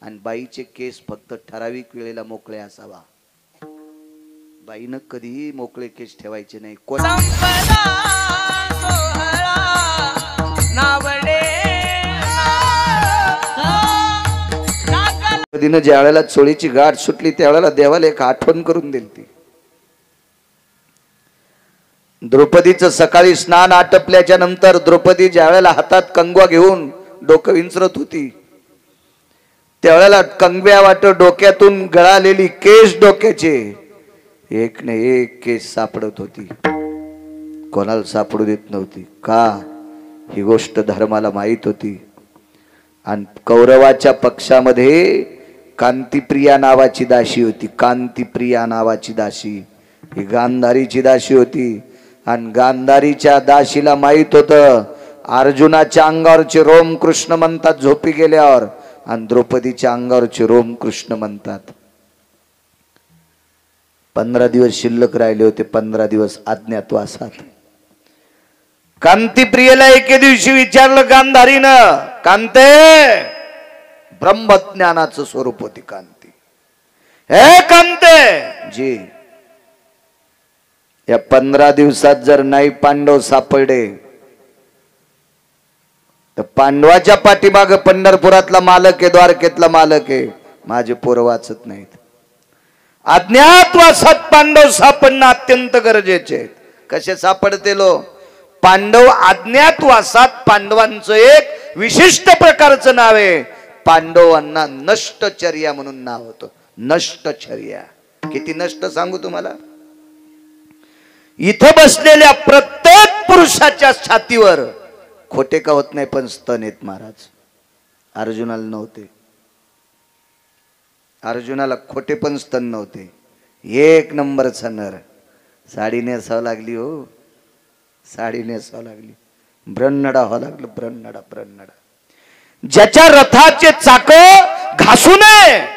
आणि बाईचे केस फक्त ठराविक वेळेला मोकळे असावा. बाईनं कधीही मोकळे केस ठेवायचे नाही. कधीनं ज्या वेळेला चोळीची गाठ सुटली त्यावेळेला देवाला एक आठवण करून दिली ती. द्रौपदीचं सकाळी स्नान आटपल्याच्या नंतर द्रौपदी ज्या वेळेला हातात कंगवा घेऊन डोकं विंचरत होती त्यावेळेला कंगव्या वाट डोक्यातून गळालेली केस डोक्याचे एक न एक केस सापडत होती. कोणाला सापडू देत नव्हती. का? ही गोष्ट धर्माला माहित होती. आणि कौरवाच्या पक्षामध्ये कांतिप्रिया नावाची दासी होती. कांतिप्रिया नावाची दासी ही गांधारीची दासी होती. आणि गांधारीच्या दासीला माहित होतं अर्जुनाच्या अंगावरचे रोम कृष्ण म्हणतात झोपी गेल्यावर, आणि द्रौपदीच्या अंगावरचे रोम कृष्ण म्हणतात. 15 दिवस शिल्लक राहिले होते. 15 दिवस अज्ञातवासात. कांतिप्रियेला एके दिवशी विचारलं गांधारीनं, कांते, ब्रह्मज्ञानाचं स्वरूप होती कांती. हे कांते जी, या 15 दिवसात जर नाही पांडव सापडले तर पांडवाच्या पाठीमाग पंढरपुरातला मालक आहे, द्वारकेतला मालक आहे, माझे पोरं वाचत नाहीत. अज्ञातवासात पांडव सापडणं अत्यंत गरजेचे आहे. कसे सापडते लो? पांडव अज्ञातवासात. पांडवांचं एक विशिष्ट प्रकारचं नाव आहे. पांडवांना नष्टचर्या म्हणून नाव होतं. नष्टचर्या. किती नष्ट सांगू तुम्हाला? इथं बसलेल्या प्रत्येक पुरुषाच्या छातीवर खोटे का होत नाही पण स्तन आहेत महाराज. अर्जुनाला नव्हते. अर्जुनाला खोटे पण स्तन नव्हते. एक नंबरचा नर. साडी नेसावं लागली हो, साडी नेसावं लागली. ब्रह्मडा व्हावं लागलं. ब्रह्मडा ब्रह्मडा. ज्याच्या रथाचे चाक घासू नये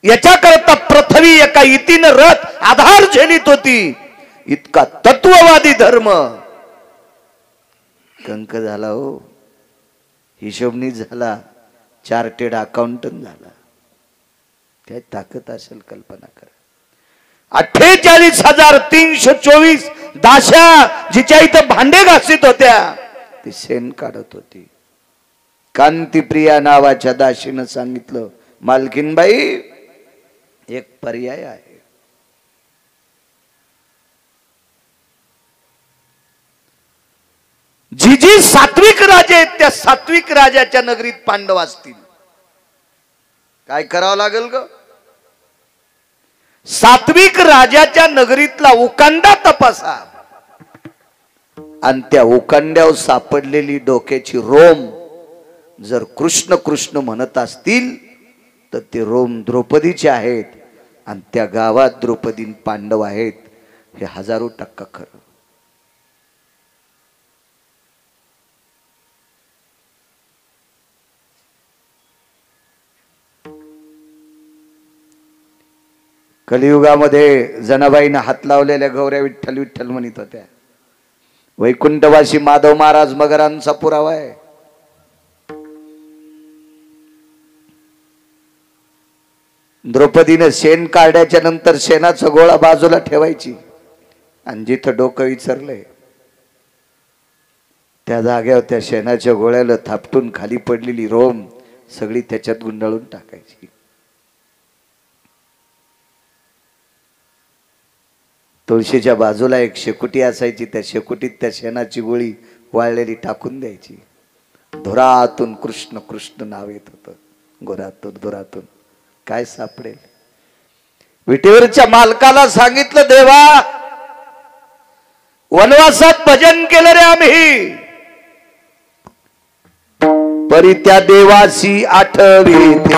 याच्याकरता पृथ्वी एका इतीनं रथ आधार झेलीत होती. इतका तत्ववादी धर्म कंक झाला हो. हिशोबनीच झाला. चार्टेड अकाउंटंट झाला. काय ताकद असेल कल्पना करा. 48,324 दाशा जिच्या इथं भांडे घासीत होत्या ती शेण काढत होती. कांतिप्रिया नावाच्या दाशीनं सांगितलं, मालकीनबाई एक पर्याय आहे. जी जी सात्विक राजे आहेत त्या सात्विक राजाच्या नगरीत पांडव असतील. काय करावं लागेल ग? सात्विक राजाच्या नगरीतला उकांडा तपासा आणि त्या उकांड्यावर सापडलेली डोक्याची रोम जर कृष्ण कृष्ण म्हणत असतील तर ते रोम द्रौपदीचे आहेत. आणि त्या गावात द्रौपदी पांडव आहेत हे 1000% खरं. कलियुगामध्ये जनाबाईनं हात लावलेल्या गौऱ्या विठ्ठल विठ्ठल म्हणत होत्या. वैकुंठवासी माधव महाराज मगरांचा पुरावा आहे. द्रौपदीनं शेण काढल्याच्या नंतर शेणाचा गोळा बाजूला ठेवायची आणि जिथं डोकं विचारलंय त्या जागेवर त्या शेणाच्या गोळ्याला थापटून खाली पडलेली रोम सगळी त्याच्यात गुंडाळून टाकायची. तुळशीच्या बाजूला एक शेकोटी असायची. त्या शेकोटीत त्या शेणाची गोळी वाळलेली टाकून द्यायची. धुरातून कृष्ण कृष्ण नाव येत होतं. घोरातून धुरातून काय सापडेल? विटेवरच्या मालकाला सांगितलं, देवा वनवासात भजन केलं रे आम्ही, परी त्या देवासी आठवीती.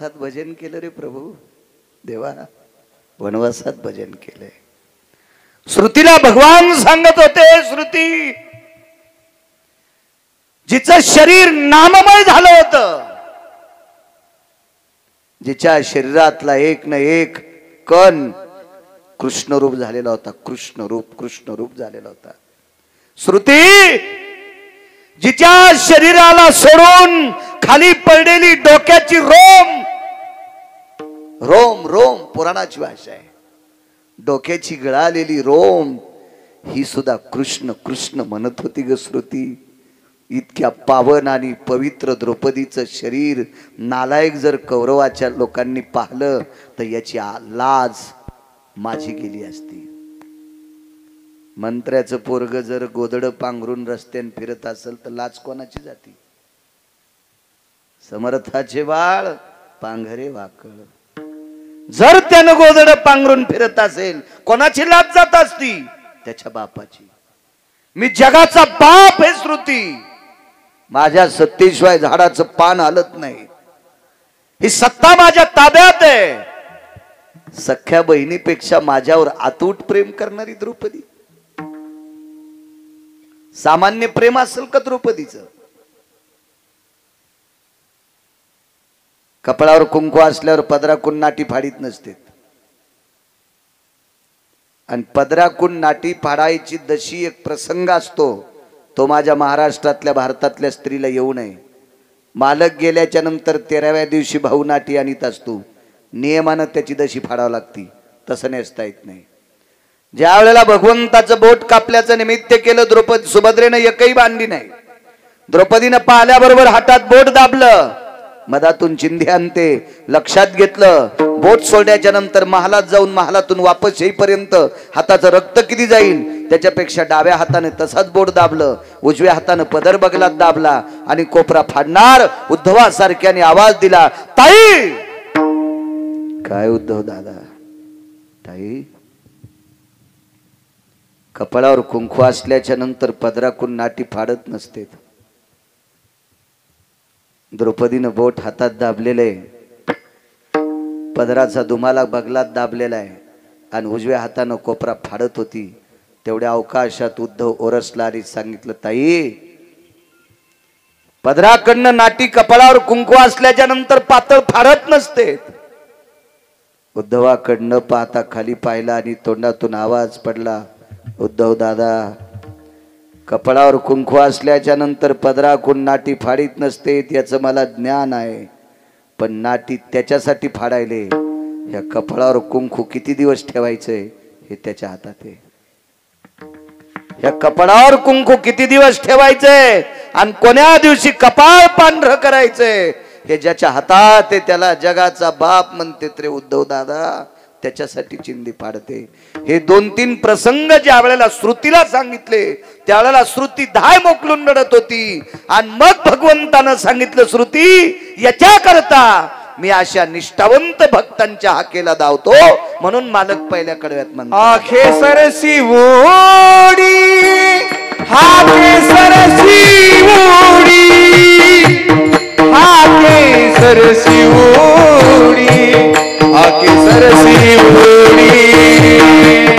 वनवासात भजन केलं रे प्रभू देवा, वनवासात भजन केलंय. श्रुतीला भगवान सांगत होते, श्रुती जिचं शरीर नाममय झालं होतं, जिच्या शरीरातला एक न एक कण कृष्ण रूप झालेला होता, कृष्ण रूप झालेला होता. श्रुती जिच्या शरीराला सोडून खाली पडलेली डोक्याची रोम पुराणाची भाषा आहे, डोक्याची गळालेली रोम ही सुद्धा कृष्ण म्हणत होती ग श्रुती. इतक्या पावन आणि पवित्र द्रौपदीचं शरीर नालायक जर कौरवाच्या लोकांनी पाहिलं तर याची लाज माझी गेली असती. मंत्र्याचं पोरग जर गोदड पांघरून रस्त्यान फिरत असेल तर लाज कोणाची जाती? समर्थाचे बाळ पांघरे वाकळ. जर त्यानं गोदड पांघरून फिरत असेल कोणाची लाज जात असती? त्याच्या बापाची. मी जगाचा बाप हे श्रुती, माझ्या सत्तेशिवाय झाडाचं पान हलत नाही, ही सत्ता माझ्या ताब्यात आहे. सख्या बहिणीपेक्षा माझ्यावर अतूट प्रेम करणारी द्रौपदी. सामान्य प्रेम असेल का द्रौपदीचं? कपाळावर कुंकू असल्यावर पदराकून नाटी फाडीत नसते, आणि पदराकून नाटी फाडायची दशी एक प्रसंग असतो, तो माझ्या महाराष्ट्रातल्या भारतातल्या स्त्रीला येऊ नये. मालक गेल्याच्या नंतर 13व्या दिवशी भाऊ नाटी आणीत असतो, नियमानं त्याची दशी फाडावं लागती, तसं नेसता येत नाही. ज्या वेळेला भगवंताचं बोट कापल्याचं निमित्त केलं, द्रौपदी सुभद्रेनं एकही बांधली नाही. द्रौपदीनं पाहिल्याबरोबर हातात बोट दाबलं, मधातून चिंधी आणते, लक्षात घेतलं. बोट सोडल्याच्या नंतर महालात जाऊन महालातून वापस येईपर्यंत हाताचं रक्त किती जाईल त्याच्यापेक्षा डाव्या हाताने तसाच बोट दाबलं, उजव्या हाताने पदर बगलात दाबला आणि कोपरा फाडणार उद्धवासारख्याने आवाज दिला, ताई. काय उद्धव दादा? ताई. कपाळावर कुंकू असल्याच्या नंतर पदराकून नाटी फाडत नसते. द्रौपदीनं बोट हातात दाबलेलं आहे, पदराचा दुमाला बगलात दाबलेला आहे आणि उजव्या हातानं कोपरा फाडत होती. तेवढ्या अवकाशात उद्धव ओरसला आणि सांगितलं, ताई पदराकडनं नाटी कपाळावर कुंकू असल्याच्या नंतर पातळ फाडत नसते. उद्धवाकडनं पाहता खाली पाहिला आणि तोंडातून आवाज पडला, उद्धव दादा, कपाळावर कुंकू असल्याच्या नंतर पदराकून नाटी फाडीत नसते याचं मला ज्ञान आहे, पण नाटी त्याच्यासाठी फाडायले. या कपाळावर कुंकू किती दिवस ठेवायचंय हे त्याच्या हातात आहे. या कपाळावर कुंकू किती दिवस ठेवायचंय आणि कोण्या दिवशी कपाळ पांढरं करायचंय हे ज्याच्या हातात आहे त्याला जगाचा बाप म्हणते रे उद्धव दादा, त्याच्यासाठी चिंधी फाडते. हे 2-3 प्रसंग ज्या वेळेला श्रुतीला सांगितले त्यावेळेला श्रुती धाय मोकलून रडत होती. आणि मग भगवंतानं सांगितलं, श्रुती याच्या करता मी अशा निष्ठावंत भक्तांच्या हाकेला धावतो, म्हणून मालक पहिल्या कडव्यात म्हणतो, आखे सरसी ओडी, हाके सरसी ओडी, हाके सरसी ओडी, हाके सरसी ओडी,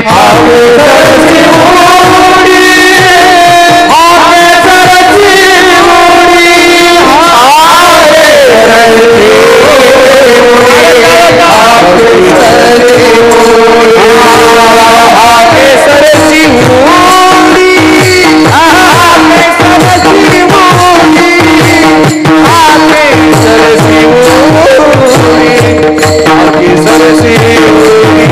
हाके सरसी ओडी, हाके सरसी ओडी, हाके सरसी ओडी, हाके सरसी ओडी, हाके सरसी ओडी, हाके सरसी ओडी, हाके सरसी ओडी,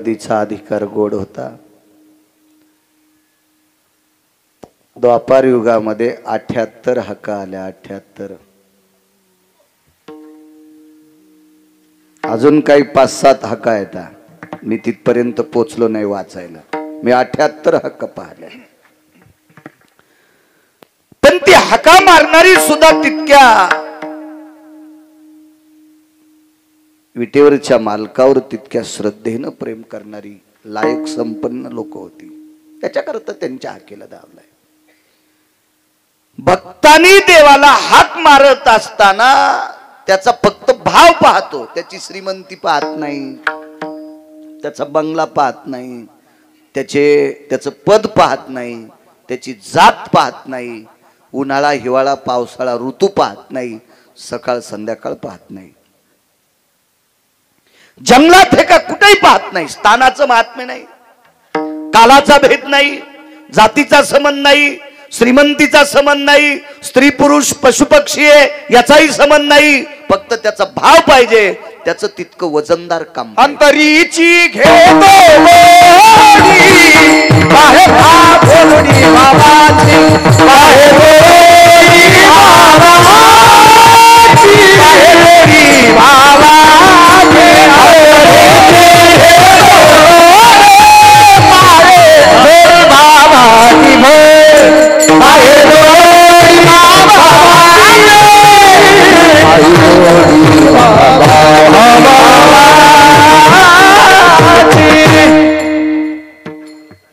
द्रौपदीचा अधिकार गोड होता. द्वापार युगामध्ये 78 हाका आल्या. 78. अजून काही 5-7 हाका येतात. मी तिथपर्यंत पोचलो नाही वाचायला. मी 78 हक्क पाहिले. पण ती हाका मारणारी सुद्धा तितक्या विटेवरच्या मालकावर तितक्या श्रद्धेनं प्रेम करणारी लायक संपन्न लोक होती. त्याच्याकरता त्यांच्या हाकेला धावलाय. भक्तांनी देवाला हाक मारत असताना त्याचा फक्त भाव पाहतो. त्याची श्रीमंती पाहत नाही, त्याचा बंगला पाहत नाही, त्याचं पद पाहत नाही, त्याची जात पाहत नाही, उन्हाळा हिवाळा पावसाळा ऋतू पाहत नाही, सकाळ संध्याकाळ पाहत नाही, जंगलात हे का कुठेही पाहत नाही. स्थानाचं महात्म्य नाही, कालाचा भेद नाही, जातीचा संबंध नाही, श्रीमंतीचा संबंध नाही, स्त्री पुरुष पशु पक्षी आहे याचाही संबंध नाही. फक्त त्याचा भाव पाहिजे, त्याचं तितकं वजनदार काम. अंतरीची घेतो बाहेर बोलणी बाबाची, बाहेर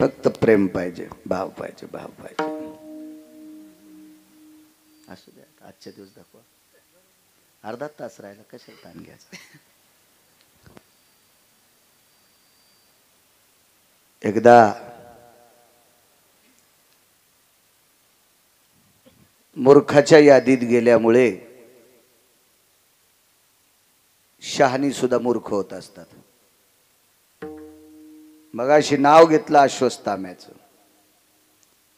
फक्त प्रेम पाहिजे, भाव पाहिजे, भाव पाहिजे. असू द्या, आजच्या दिवस दाखवा. अर्धा तास राहिला, कशाला ताण घ्यायचा. एकदा मूर्खाच्या यादीत गेल्यामुळे शहाणी सुद्धा मूर्ख होत असतात. मगाशी नाव घेतलं अश्वत्थाम्याचं.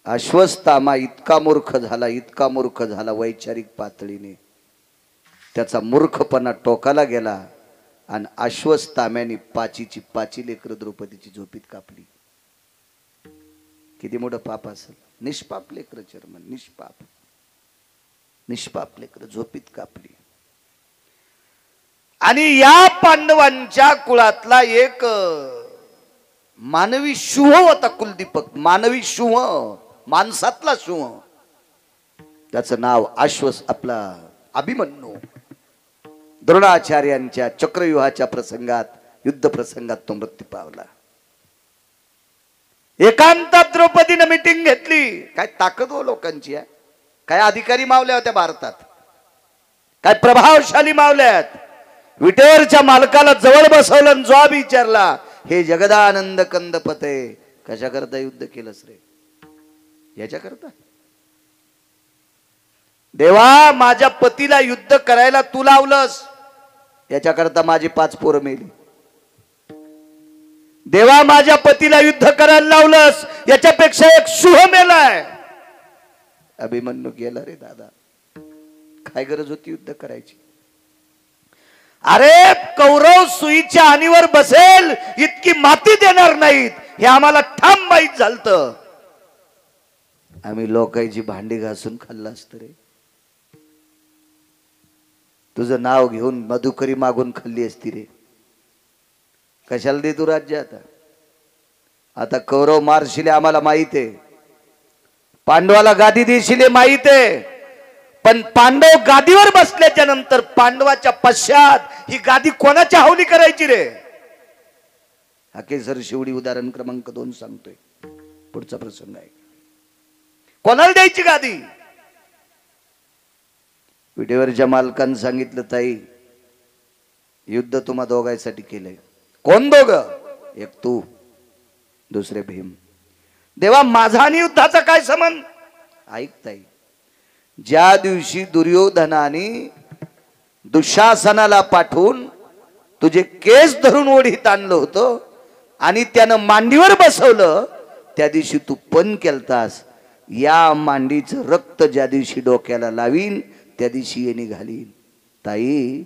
अश्वत्थामा इतका मूर्ख झाला, इतका मूर्ख झाला वैचारिक पातळीने. त्याचा मूर्खपणा टोकाला गेला आणि अश्वत्थाम्याने 5 लेकरं द्रौपदीची झोपीत कापली. किती मोठं पाप असेल. निष्पाप लेकरं चर्मन, निष्पाप लेकरं झोपीत कापली. आणि या पांडवांच्या कुळातला एक मानवी शुभ होता कुलदीपक. मानवी शुभ, माणसातला शुभ. त्याचं नाव आपला अभिमन्यू. द्रोणाचार्यांच्या चक्रव्यूहाच्या प्रसंगात, युद्ध प्रसंगात तो मृत्यू पावला. एकांतात द्रौपदीनं मीटिंग घेतली. काय ताकद हो लोकांची आहे. काय अधिकारी मावल्या होत्या भारतात, काय प्रभावशाली मावल्यात. विटेवरच्या मालकाला जवळ बसवलं आणि जॉब विचारला, हे जगदानंद कंदपते कशा करता युद्ध केलंस रे? याच्या करता. देवा, माझ्या पतीला युद्ध करायला तू लावलंस, याच्या करता माझी 5 पोरं मेली. देवा, माझ्या पतीला युद्ध करायला लावलंस, याच्यापेक्षा एक शुभ मेलाय. अभिमन्यू गेला रे दादा. काय गरज होती युद्ध करायची? अरे, कौरव सुईच्या आणीवर बसेल इतकी माती देणार नाहीत हे आम्हाला ठाम माहीत झालतं. आम्ही लोकांची भांडी घासून खाल्लं असतं रे. तुझं नाव घेऊन मधुकरी मागून खाल्ली असती रे. कशाला दे तू राज्य? आता कौरव मारशिले आम्हाला माहित आहे, पांडवाला गादी देशिले माहित आहे. पण पांडव गादीवर बसल्याच्या नंतर पांडवाच्या पश्चात ही गादी कोणाच्या हवली करायची रे? हाकेसर शिवडी उदाहरण क्रमांक 2 सांगतोय. पुढचा प्रसंग आहे. कोणाला द्यायची गादी? विटेवरच्या मालकानं सांगितलं, ताई युद्ध तुम्हा दोघांसाठी केलंय. कोण दोघं? एक तू, दुसरे भीम. देवा, माझा आणि युद्धाचा काय संबंध? ऐक ताई, ज्या दिवशी दुर्योधनाने दुःशासनाला पाठवून तुझे केस धरून ओढीत आणलं होतं आणि त्यानं मांडीवर बसवलं, त्या दिवशी तू पण केलतास. या मांडीचं रक्त ज्या दिवशी डोक्याला लावीन त्या दिवशी ये निघालीन. ताई,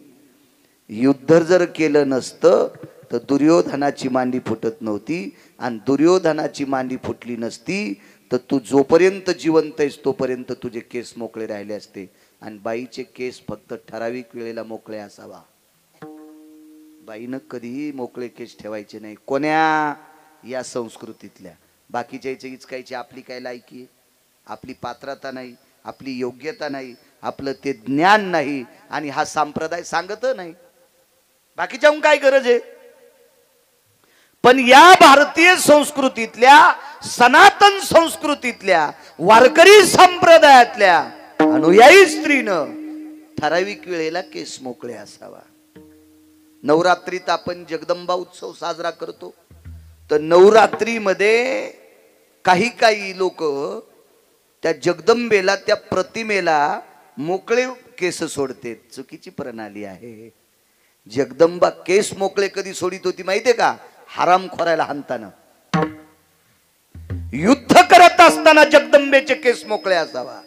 युद्ध जर केलं नसतं तर दुर्योधनाची मांडी फुटत नव्हती, आणि दुर्योधनाची मांडी फुटली नसती तर तू जोपर्यंत जिवंत आहेस तोपर्यंत तुझे केस मोकळे राहिले असते. आणि बाईचे केस फक्त ठराविक वेळेला मोकळे असावा. बाईनं कधीही मोकळे केस ठेवायचे नाही. कोण्या? या संस्कृतीतल्या. बाकीच्या इचकायची आपली काय लायकी, आपली पात्रता नाही, आपली योग्यता नाही, आपलं ते ज्ञान नाही, आणि हा संप्रदाय सांगत नाही. बाकीच्याहून काय गरज आहे? पण या भारतीय संस्कृतीतल्या, सनातन संस्कृतीतल्या, वारकरी संप्रदायातल्या अनुयायी स्त्रीनं ठराविक वेळेला केस मोकळे असावा. नवरात्रीत आपण जगदंबा उत्सव साजरा करतो, तर नवरात्रीमध्ये काही लोक त्या जगदंबेला, त्या प्रतिमेला मोकळे केस सोडते. चुकीची प्रणाली आहे. जगदंबा केस मोकळे कधी सोडित होती माहितीये का? हरामखोराला हाणताना, युद्ध करत असताना जगदंबेचे केस मोकळे असावा.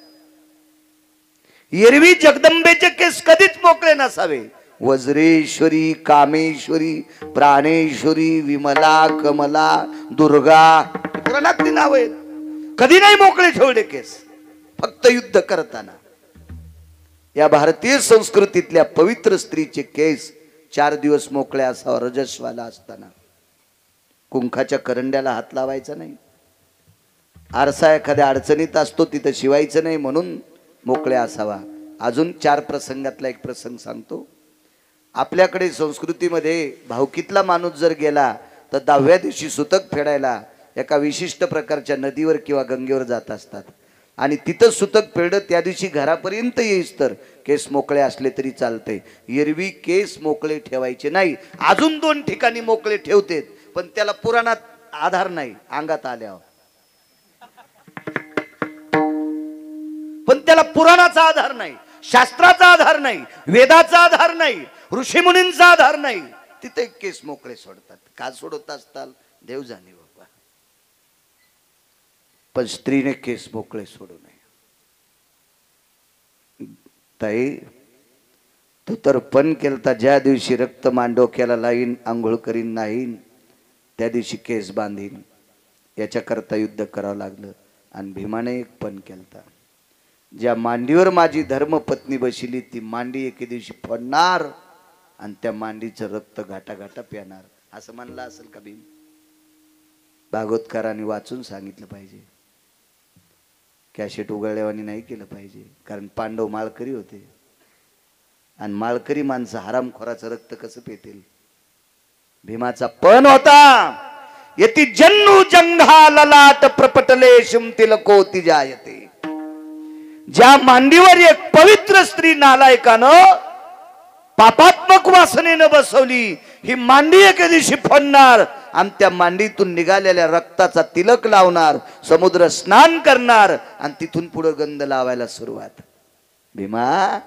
एरवी जगदंबेचे केस कधीच मोकळे नसावे. वज्रेश्वरी, कामेश्वरी, प्राणेश्वरी, विमला, कमला, दुर्गा, पुराणातली नाव आहेत. कधी नाही मोकळे ठेवले केस, फक्त युद्ध करताना. या भारतीय संस्कृतीतल्या पवित्र स्त्रीचे केस 4 दिवस मोकळे असावा, रजस्वाला असताना. कुंखाच्या करंड्याला हात लावायचा नाही. आरसा एखाद्या अडचणीत असतो तिथं शिवायचं नाही म्हणून मोकळे असावा. अजून 4 प्रसंगातला एक प्रसंग सांगतो. आपल्याकडे संस्कृतीमध्ये भावकीतला माणूस जर गेला तर 10व्या दिवशी सुतक फेडायला एका विशिष्ट प्रकारच्या नदीवर किंवा गंगेवर जात असतात. आणि तिथं सुतक फेडत त्या दिवशी घरापर्यंत येईस तर केस मोकळे असले तरी चालते. एरवी केस मोकळे ठेवायचे नाही. अजून 2 ठिकाणी मोकळे ठेवतेत, पण त्याला पुराणात आधार नाही. अंगात आल्यावर पण त्याला पुराणाचा आधार नाही, शास्त्राचा आधार नाही, वेदाचा आधार नाही, ऋषीमुनींचा आधार नाही. तिथे केस मोकळे सोडतात. का सोडत असताल देव जाणे बाबा. पण स्त्रीने केस मोकळे सोडू नये. ताई, तू तर पण केलता. ज्या दिवशी रक्त मांडोक्याला लाईन, आंघोळ करीन नाहीन, त्या दिवशी केस बांधीन. याच्याकरता युद्ध करावं लागलं. आणि भीमाने एक पण केलता. ज्या मांडीवर माझी धर्मपत्नी बसली ती मांडी एके दिवशी फोडणार आणि त्या मांडीचं रक्त घाटा घाटा प्याणार, असं म्हणलं असेल का भीम? भागवतकारांनी वाचून सांगितलं पाहिजे. कॅशेट उघडल्यावानी नाही केलं पाहिजे. कारण पांडव माळकरी होते, आणि माळकरी माणसं हरामखोराचं रक्त कसं पेतील? भीमाचा पण होता. यती जन्नू जंघा ललाट प्रपटले तिलकोती जायते. ज्या मांडीवर एक पवित्र स्त्री नालायकानं पापात्मक वासनेनं बसवली, ही मांडी एके दिवशी फोडणार आणि त्या मांडीतून निघालेल्या रक्ताचा तिलक लावणार, समुद्र स्नान करणार, आणि तिथून पुढे गंध लावायला सुरुवात. भीमा,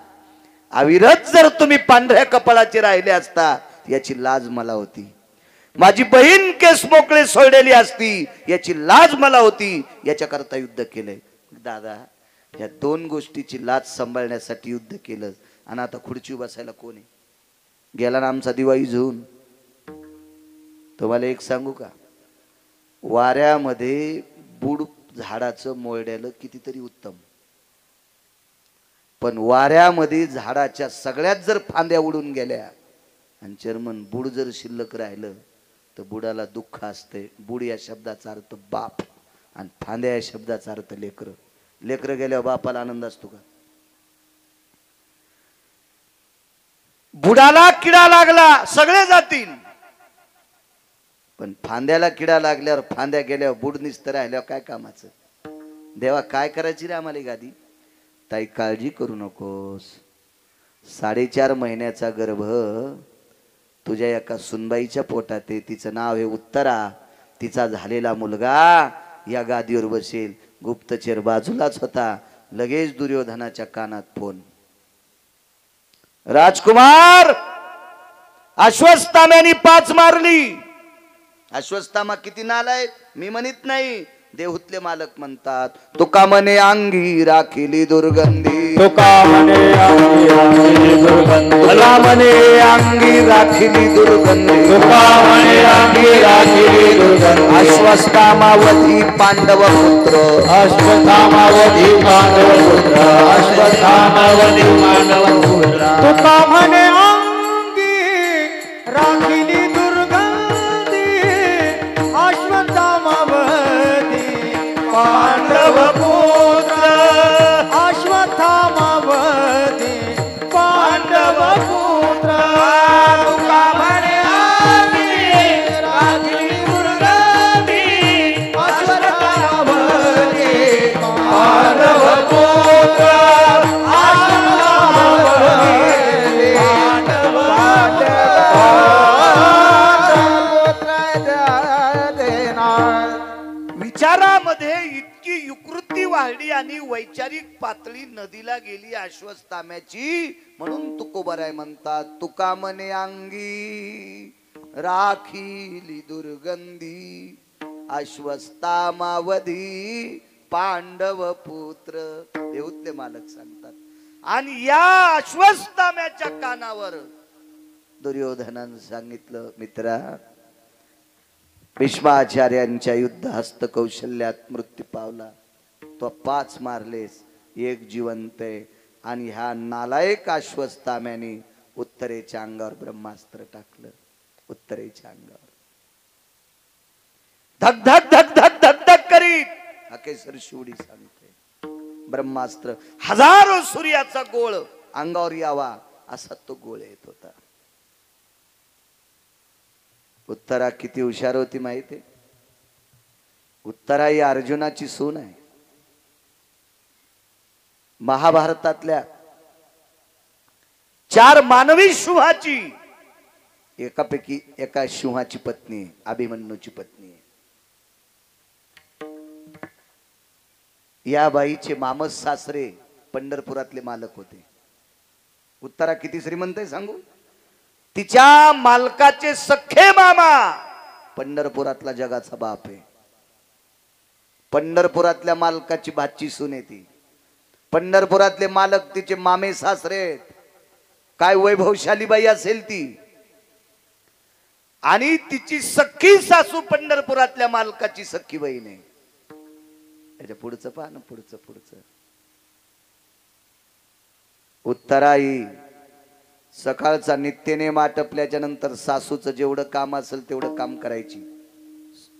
अविरत जर तुम्ही पांढऱ्या कपाळाचे राहिले असता याची लाज मला होती. माझी बहीण केस मोकळे सोडलेली असती याची लाज मला होती. याच्याकरता युद्ध केलंय. दादा, या 2 गोष्टीची लाज सांभाळण्यासाठी युद्ध केलं. आणि आता खुर्ची बसायला कोण आहे? गेला ना आमचा दिवाळी झुन. तुम्हाला एक सांगू का? वाऱ्यामध्ये बुड झाडाचं मोरड्याला कितीतरी उत्तम, पण वाऱ्यामध्ये झाडाच्या सगळ्यात जर फांद्या उडून गेल्या आणि चर्मन बुड जर शिल्लक राहिलं तर बुडाला दुःख असते. बुड या शब्दाचा अर्थ बाप, आणि फांद्या या शब्दाचा अर्थ लेकर. लेकर गेल्यावर बापाला आनंद असतो का? बुडाला किडा लागला सगळे जातील, पण फांद्याला किडा लागल्यावर, फांद्या गेल्यावर बुड निस्त राहिल्यावर काय कामाचं? देवा काय करायची रे आम्हाला गादी? ताई, काळजी करू नकोस. 4.5 महिन्याचा गर्भ तुझ्या एका सुनबाईच्या पोटात आहे. तिचं नाव आहे उत्तरा. तिचा झालेला मुलगा या गादीवर बसेल. गुप्तचर बाजूलाच होता. लगेच दुर्योधनाच्या कानात फोन. राजकुमार, अश्वत्थाम्याने 5 मारली. अश्वत्थामा किती नालायक मी म्हणत नाही, देहुतले मालक म्हणतात. तुका म्हणे अंगी राखिली दुर्गंधी, तुका म्हणे अंगी राखिली दुर्गंधी, तुका म्हणे अंगी राखिली दुर्गंधी तुका म्हणे अंगी राखिली दुर्गंधी अश्वत्थामावधी पांडव पुत्र अश्वत्थामावधी पांडव पुत्र अश्वत्थामावधी पांडव पुत्र तुका म्हणे अंगी राखिली दुर्गंधी अश्वत्थामावधी पांडव पुत्र अश्वत्थामावधी पांडव पुत्र तुका म्हणे अंगी राखिली दुर्गंधी अश्वत्थामावधी पांडव पुत्र विचारामध्ये इतकी युकृती वाढली आणि वैचारिक पातळी नदीला गेली अश्वत्थाम्याची. म्हणून तुकोबराय म्हणतात तुका म्हणे अंगी राखिली दुर्गंधी अश्वत्थामावधी पांडव पुत्र. देऊतले मालक सांगतात. आणि या अश्वत्थाम्याच्या कानावर दुर्योधनानं सांगितलं मित्रा भीष्माचार्यांच्या युद्ध हस्त कौशल्यात मृत्यू पावला. तो 5 मारलेस, 1 जिवंत आहे. आणि ह्या नालायक अश्वत्थाम्याने उत्तरेच्या अंगावर ब्रह्मास्त्र टाकलं. उत्तरेच्या अंगावर धक धक धक धक धक धक करीत अकेसर शिवडी सांगते ब्रह्मास्त्र 1000 सूर्याचा गोळ अंगावर यावा असा तो गोळ येत होता. उत्तरा किती हुशार होती माहिती? उत्तरा ही अर्जुनाची सून आहे. महाभारतातल्या 4 मानवी सिंहाची एकापैकी एका सिंहाची पत्नी आहे, अभिमन्यूची पत्नी आहे. या बाईचे मामस सासरे पंढरपुरातले मालक होते. उत्तरा किती श्रीमंत आहे सांगू? तिच्या मालकाचे सख्खे मामा पंढरपुरातला जगाचा बाप आहे. पंढरपुरातल्या मालकाची भाची सून आहे ती. पंढरपुरातले मालक तिचे मामे सासरे आहेत. काय वैभवशाली बाई असेल ती. आणि तिची सख्खी सासू पंढरपुरातल्या मालकाची सख्खी बहीण आहे. त्याच्या पुढचं पहा ना, पुढचं उत्तराई सकाळचा नित्यनेम आटपल्याच्या नंतर सासूचं जेवढं काम असेल तेवढं काम करायची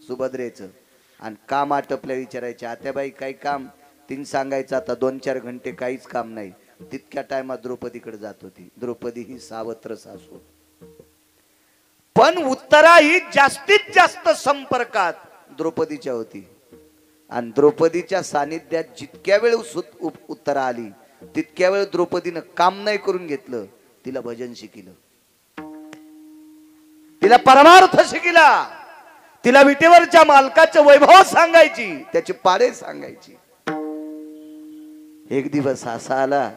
सुभद्रेचं. आणि काम आटपल्या विचारायचे आत्याबाई काही काम? तीन सांगायचं आता 2-4 घंटे काहीच काम नाही. तितक्या टायमात द्रौपदीकडे जात होती. द्रौपदी ही सावत्र सासू. पण उत्तरा ही जास्तीत जास्त संपर्कात द्रौपदीच्या होती. आणि द्रौपदीच्या सानिध्यात जितक्या वेळ उत्तरा आली तितक्या वेळ द्रौपदीनं काम नाही करून घेतलं. तिला भजन शिकिलं, तिला परमार्थ शिकिला, तिला विटेवरच्या मालकाचं वैभव सांगायची, त्याचे पाडे सांगायची. एक दिवस असा आला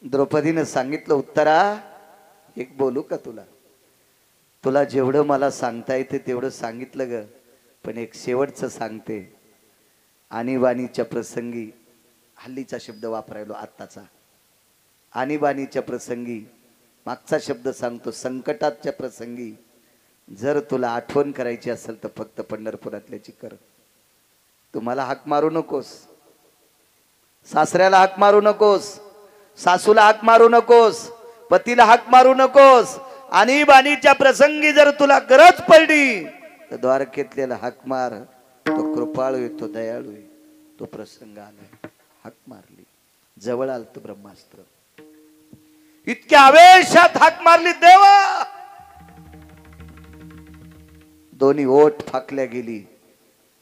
द्रौपदीनं सांगितलं उत्तरा एक बोलू का तुला? तुला जेवढं मला सांगता येते तेवढं सांगितलं ग. पण एक शेवटचं सांगते. आणीबाणीच्या प्रसंगी हल्लीचा शब्द वापरायलो आत्ताचा. आणीबाणीच्या प्रसंगी मागचा शब्द सांगतो. संकटाच्या प्रसंगी जर तुला आठवण करायची असेल तर फक्त पंढरपुरातल्याची कर. तुम्हाला हाक मारू नकोस, सासऱ्याला हाक मारू नकोस, सासूला हाक मारू नकोस, पतीला हाक मारू नकोस. आणीबाणीच्या प्रसंगी जर तुला गरज पडली तर द्वारकेतल्याला हाक मार. तो कृपाळू आहे, तो दयाळू आहे. तो प्रसंग आला, हाक मारली, जवळ आलत ब्रह्मास्त्र. इतक्या आवेशात हाक मारली देवा, दोन्ही ओठ फाकल्या गेली.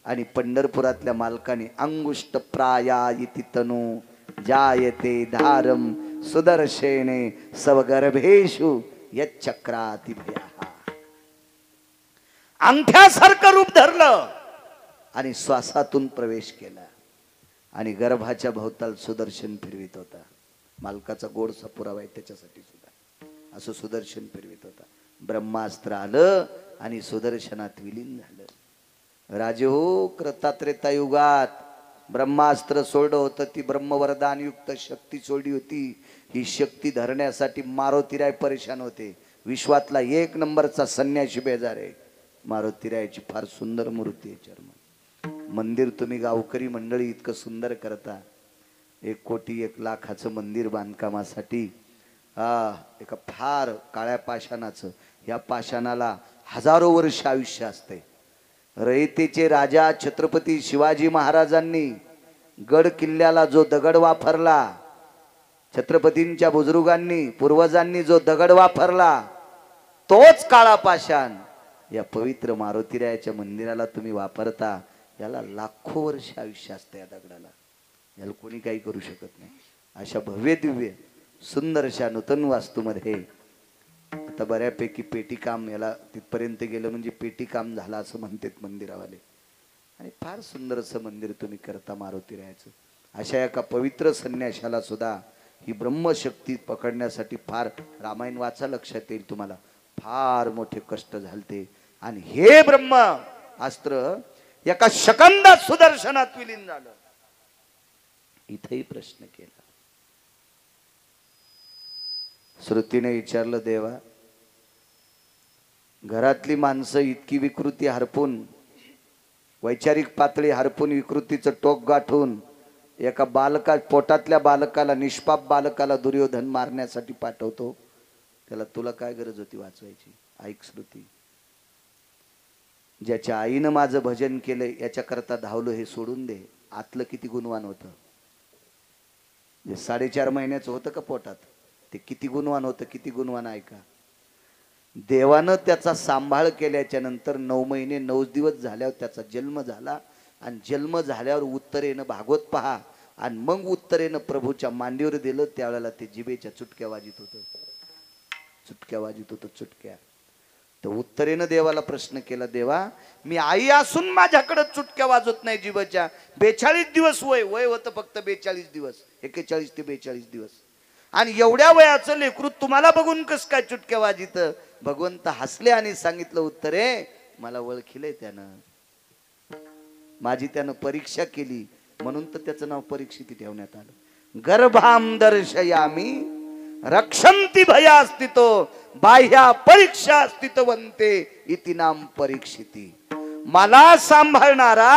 आणि पंढरपुरातल्या मालकाने अंगुष्ट प्राया इति तनु जायते धारम सुदर्शेने सवगर्भेषु यच्चक्राति भयः. अंगठ्यासारखं रूप धरलं आणि श्वासातून प्रवेश केला. आणि गर्भाच्या भोवताल सुदर्शन फिरवित होता. मालकाचा गोडसा पुरावा आहे त्याच्यासाठी सुद्धा असं सुदर्शन फिरवित होता. ब्रह्मास्त्र आलं आणि सुदर्शनात विलीन झालं. राजे हो, कृतात्रेता युगात ब्रह्मास्त्र सोडलं होतं, ती ब्रह्मवरदान युक्त शक्ती सोडली होती. ही शक्ती धरण्यासाठी मारुतीराय परेशान होते. विश्वातला एक नंबरचा संन्याशी बेजार आहे. मारुतीरायाची फार सुंदर मूर्ती आहे. चर्म मंदिर तुम्ही गावकरी मंडळी इतकं सुंदर करता. 1,01,00,000चं मंदिर बांधकामासाठी एका फार काळ्या पाषाणाचं, या पाषाणाला हजारो वर्ष आयुष्य असते. रयतेचे राजा छत्रपती शिवाजी महाराजांनी गड किल्ल्याला जो दगड वापरला, छत्रपतींच्या बुजुर्गांनी पूर्वजांनी जो दगड वापरला, तोच काळा पाषाण या पवित्र मारुतीरायाच्या मंदिराला तुम्ही वापरता. याला लाखो वर्ष आयुष्य असते. या दगडाला याला कोणी काही करू शकत नाही. अशा भव्य दिव्य सुंदर अशा नूतन वास्तूमध्ये आता बऱ्यापैकी पेटी काम, याला तिथपर्यंत गेलं म्हणजे पेटी काम झालं असं म्हणतात मंदिरावाले. आणि फार सुंदर असं मंदिर तुम्ही करता मारुतीरायाचं. अशा एका पवित्र संन्याशाला सुद्धा ही ब्रह्मशक्ती पकडण्यासाठी फार, रामायण वाचा लक्षात येईल तुम्हाला, फार मोठे कष्ट झालते. आणि हे ब्रह्म अस्त्र एका सेकंदात सुदर्शनात विलीन झालं. इथेही प्रश्न केला. श्रुतीने विचारलं, देवा घरातली माणसं इतकी विकृती हरपून, वैचारिक पातळी हरपून, विकृतीचं टोक गाठून एका पोटातल्या बालकाला, निष्पाप बालकाला दुर्योधन मारण्यासाठी पाठवतो, त्याला तुला काय गरज होती वाचवायची? ऐक श्रुती, ज्याच्या आईनं माझं भजन केलंय याच्याकरता धावलो हे सोडून दे. आतलं किती गुणवान होतं, जे 4.5 महिन्याचं होतं का पोटात, ते किती गुणवान होतं, किती गुणवान. ऐका, देवानं त्याचा सांभाळ केल्याच्या नंतर 9 महिने 9 दिवस झाल्यावर त्याचा जन्म झाला. आणि जन्म झाल्यावर उत्तरेनं भागवत पहा, आणि मग उत्तरेनं प्रभूच्या मांडीवर दिलं. त्यावेळेला ते जिभेच्या चुटक्या वाजित होतं, चुटक्या वाजित होतं, चुटक्या. तर उत्तरेनं देवाला प्रश्न केला, देवा मी आई असून माझ्याकडे चुटक्या वाजत नाही जिभेच्या. 42 दिवस वय होतं, फक्त 42 दिवस, 41 ते 42 दिवस. आणि एवढ्या वयाचं लेकरू तुम्हाला बघून कस काय चुटक्या वाजित? भगवंत हसले आणि सांगितलं, उत्तरे मला ओळखिले त्यानं, माझी त्यानं परीक्षा केली, म्हणून तर त्याचं नाव परीक्षित ठेवण्यात आलं. गर्भाम दर्शयामी रक्षंती भया स्थितो बाह्या परीक्षा स्थितवंते इति नाम परीक्षिती. मला सांभाळणारा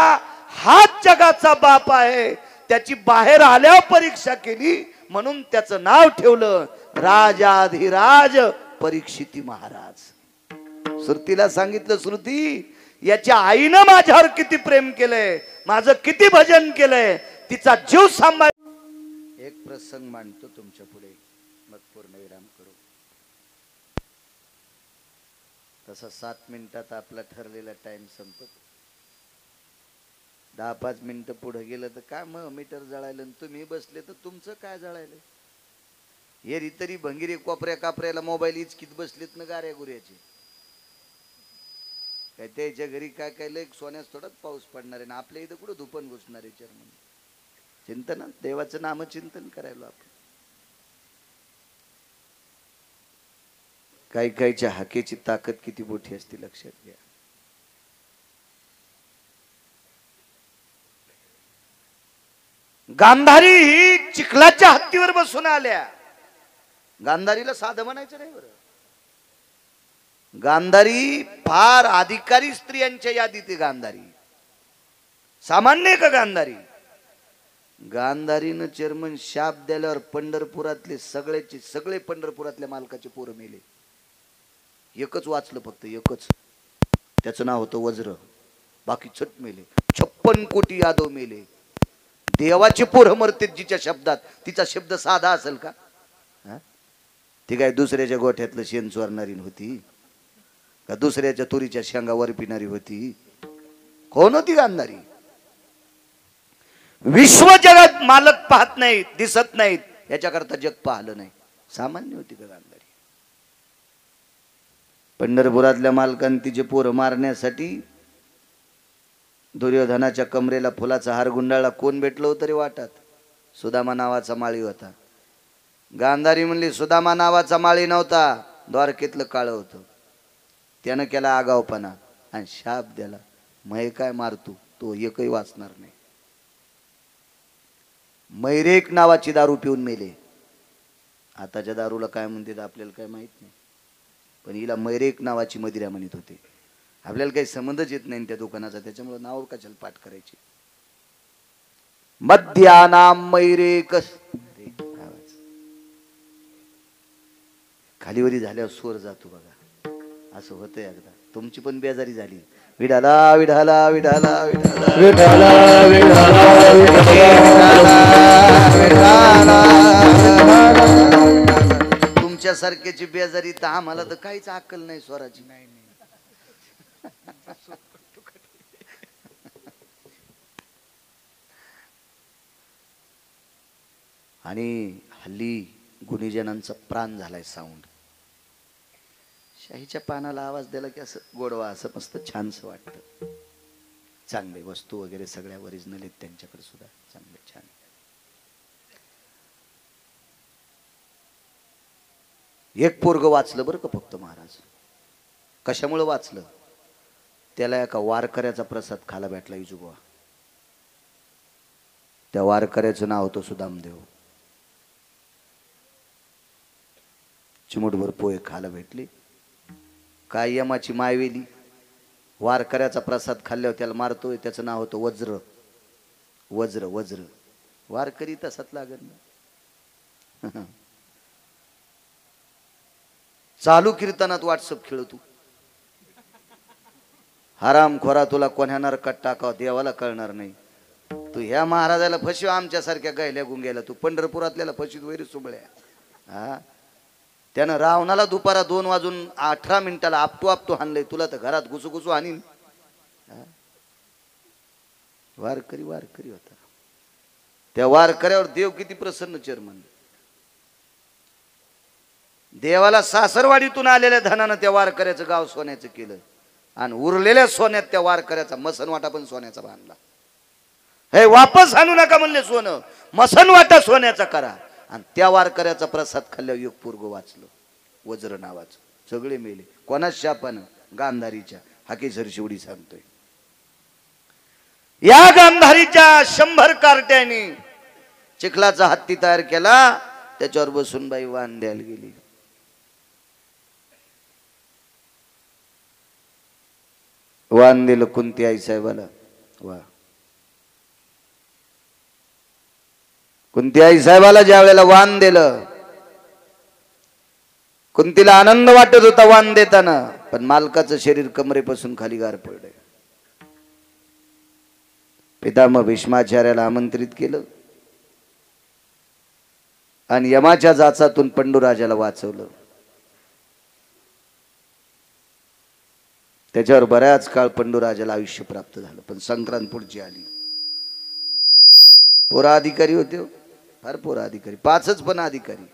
हाच जगाचा बाप आहे, त्याची बाहेर आल्यावर परीक्षा केली, म्हणून त्याचं नाव ठेवलं राजाधिराज परीक्षिती महाराज. श्रुतीला सांगितलं, श्रुती याच्या आईनं माझ्यावर किती प्रेम केलंय, माझं किती भजन केलंय, तिचा जीव सांभाळ. एक प्रसंग मांडतो तुमच्या पुढे, मग पूर्ण विराम करू. तसा 7 मिनिटात आपला ठरलेला टाइम संपत. 10-5 मिनिटं पुढे गेलं तर काय मग मीटर जळायलं, तुम्ही बसले तर तुमचं काय जळायलं. हे तरी भंगिरी कोपऱ्या कापऱ्याला मोबाईल इचकीत बसलेत ना गाऱ्या गुऱ्याचे. काय त्याच्या घरी काय काय लय सोन्यास थोडाच पाऊस पडणार आहे ना, आपल्या इथं कुठं धुपण घुसणार आहे. चर्मन चिंतन, देवाचं नामचिंतन करायला आपण. काही काहीच्या हाकेची ताकद किती मोठी असते लक्षात घ्या. गांधारी ही चिखलाच्या हत्तीवर बसून आल्या. गांधारीला साधं म्हणायचं नाही बरं. गांधारी फार अधिकारी स्त्रियांच्या यादीत आहे. गांधारी सामान्य का गांधारी? गांधारीनं चेअरमन शाप द्याल्यावर पंढरपुरातले सगळे पंढरपुरातल्या मालकाचे पोरं मेले. एकच वाचलं, फक्त एकच, त्याचं नाव होतं वज्र. बाकी छट मेले. 56 कोटी यादव मेले. देवाचे पोरं मरते जिच्या शब्दात. तिचा शब्द साधा असेल का? ती काय दुसऱ्याच्या गोठ्यातलं शेण चोरणारी होती का? दुसऱ्याच्या तुरीच्या शेंगावर पिणारी होती? कोण होती गांधारी? विश्व जगात मालक पाहत नाहीत, दिसत नाहीत, याच्याकरता जग पाहलं नाही. सामान्य होती का गांधारी? पंढरपुरातल्या मालकांनी तिचे पोरं मारण्यासाठी दुर्योधनाच्या कमरेला फुलाचा हार गुंडाळला. कोण भेटलं होतं रे वाटात? सुदामा नावाचा माळी होता. गांधारी म्हणली सुदामा नावाचा माळी नव्हता, द्वारकेतलं काळं होतं. त्यानं केला आगावपणा आणि शाप द्याला, मग काय मारतो तो एकही वाचणार नाही. मैरेक नावाची दारू पिऊन मेले. आताच्या दारूला काय म्हणतात आपल्याला काय माहित नाही, पण हिला मैरेक नावाची मदिरा म्हणत होते. आपल्याला काही संबंधच येत नाही त्या दुकानाचा, त्याच्यामुळे नाव कशाला पाठ करायचे. मद्यानाम मैरेक. खालीवरी झाल्यावर स्वर जातो बघा, असं होतंय. एकदा तुमची पण बेजारी झाली. विठाला विठाला विठाला विठाला विठाला तुमच्यासारख्याची बेजारी तर आम्हाला तर काहीच अक्कल नाही स्वराची. नाही आणि हल्ली गुणीजनांचा प्राण झालाय साऊंड. शाहीच्या पानाला आवाज दिला की असं गोडवा, असं मस्त छानसं वाटतं. चांगले वस्तू वगैरे सगळ्या ओरिजिनल आहेत त्यांच्याकडे सुद्धा, चांगले छान. एक पोरग वाचलं बरं का फक्त महाराज. कशामुळे वाचलं? त्याला एका वारकऱ्याचा प्रसाद खायला भेटला इजुबा. त्या वारकऱ्याचं नाव होतं सुदामदेव. चिमूटभर पोहे खायला भेटली. काय यमाची मायवेली, वारकऱ्याचा प्रसाद खाल्ल्यावर त्याला मारतोय. त्याचं नाव होतं वज्र. वज्र वज्र वारकरी तसाच लागत ना. चालू कीर्तनात व्हॉट्सअप खेळ तू. हराम खोरा, तुला कोण्या नरकात टाकावं देवाला कळणार नाही. तू ह्या महाराजाला फसव, आमच्यासारख्या गायल्या गुंग्याला. तू पंढरपुरातल्याला फशीत वैरी सुबळ्या. हा, त्यानं रावणाला दुपारा 2:18 आपटू हाणलंय. तुला तर घरात घुसू हाणीन. वारकरी वारकरी होता. त्या वारकऱ्यावर देव किती प्रसन्न चेअरमन. देवाला सासरवाडीतून आलेल्या धनानं त्या वारकऱ्याचं गाव सोन्याचं केलं, आणि उरलेल्या सोन्यात त्या वारकऱ्याचा मसनवाटा पण सोन्याचा बांधला. हे वापस आणू नका म्हणले सोनं, मसनवाटा सोन्याचा करा. आणि त्या वारकऱ्याचा प्रसाद खाल्ल्यावर एक पोरग वाचलं, वज्र नावाचं. सगळे मेले. कोणाच शापानं? गांधारीच्या. हाकेसर शिवडी सांगतोय. या गांधारीच्या 100 कार्ट्याने चिखलाचा हत्ती तयार केला. त्याच्यावर बसून बाई वाण द्यायला गेली. वाण दिलं कुंती आई साहेबाला. वा, कुंती आई साहेबाला ज्या वेळेला वाण दिलं, कुंतीला आनंद वाटत होता वाण देताना, पण मालकाचं शरीर कमरेपासून खाली गार पडले. पितामह भीष्माचार्याला आमंत्रित केलं आणि यमाच्या जाचातून पंडूराजाला वाचवलं. त्याच्यावर बऱ्याच काळ पंडूराजाला आयुष्य प्राप्त झालं. पण संक्रांत पुढची आली. पोरा अधिकारी होते, फार पोरा अधिकारी, 5च पण अधिकारी.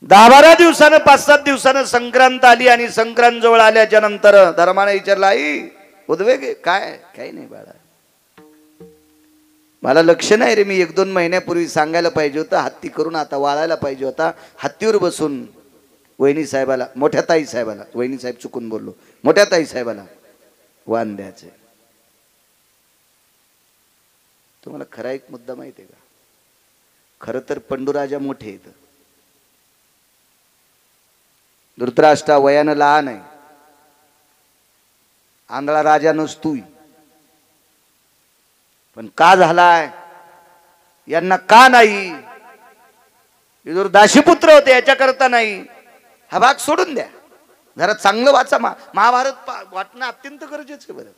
10-12 दिवसानं 5-7 दिवसानं संक्रांत आली. आणि संक्रांत जवळ आल्याच्या नंतर धर्माने विचारलं, आई उद्वेग काय? काही नाही बाळा, मला लक्ष नाही रे. मी 1-2 महिन्यापूर्वी सांगायला पाहिजे होतं, हत्ती करून आता वाळायला पाहिजे होता. हत्तीवर बसून वहिनी साहेबाला, मोठ्या ताई साहेबाला, वहिनी साहेब चुकून बोललो, मोठ्या ताई साहेबाला वाण द्यायचे. तुम्हाला खरा एक मुद्दा माहिती आहे का? खरं तर पंडूराजा मोठे आहेत. धृतराष्ट्र वयानं लहान आहे. आंधळा राजा नसतोय. पण का झालाय? यांना का नाही? विदुर दाशीपुत्र होते, याच्याकरता नाही. हा भाग सोडून द्या, जरा चांगलं वाचा. महाभारत वाटणं अत्यंत गरजेचं आहे बरं.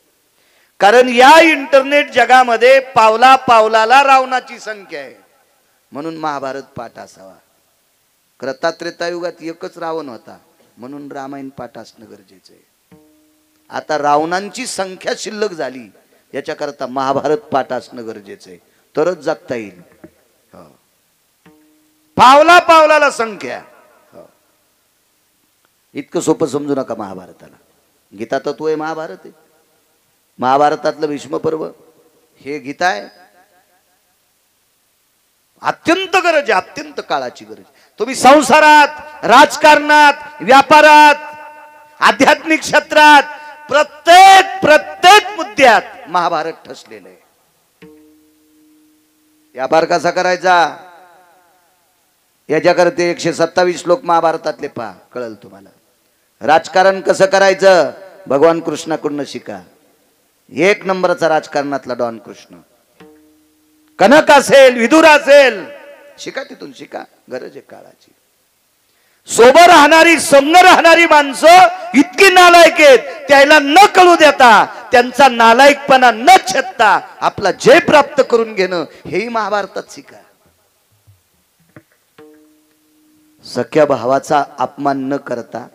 कारण या इंटरनेट जगामध्ये पावला पावलाला रावणाची संख्या आहे. म्हणून महाभारत पाठ असावा. त्रेतायुगात एकच रावण होता, म्हणून रामायण पाठ असणं गरजेचं आहे. आता रावणांची संख्या शिल्लक झाली, याच्याकरता महाभारत पाठ असणं गरजेचं आहे, तरच जगता येईल. पावला पावलाला संख्या. इतकं सोपं समजू नका महाभारताला. गीता तत्व आहे, महाभारत आहे. महाभारतातलं भीष्म पर्व हे गीता आहे. अत्यंत गरज आहे, अत्यंत काळाची गरज. तुम्ही संसारात, राजकारणात, व्यापारात, आध्यात्मिक क्षेत्रात, प्रत्येक मुद्द्यात महाभारत ठसलेलं आहे. व्यापार कसा करायचा याच्याकरते 127 श्लोक महाभारतातले पहा, कळल तुम्हाला. राजकारण कसं करायचं भगवान कृष्णाकडून शिका. 1 नंबरचा राजकारणातला डॉन कृष्ण. कनक असेल, विदुर असेल, शिका तिथून, शिका. गरज आहे काळाची. सोबत राहणारी, संग राहणारी माणसं इतकी नालायक आहेत, त्याला न कळू देता, त्यांचा नालायकपणा न छेदता आपला जय प्राप्त करून घेणं, हेही महाभारतात शिका. सख्या भावाचा अपमान न करता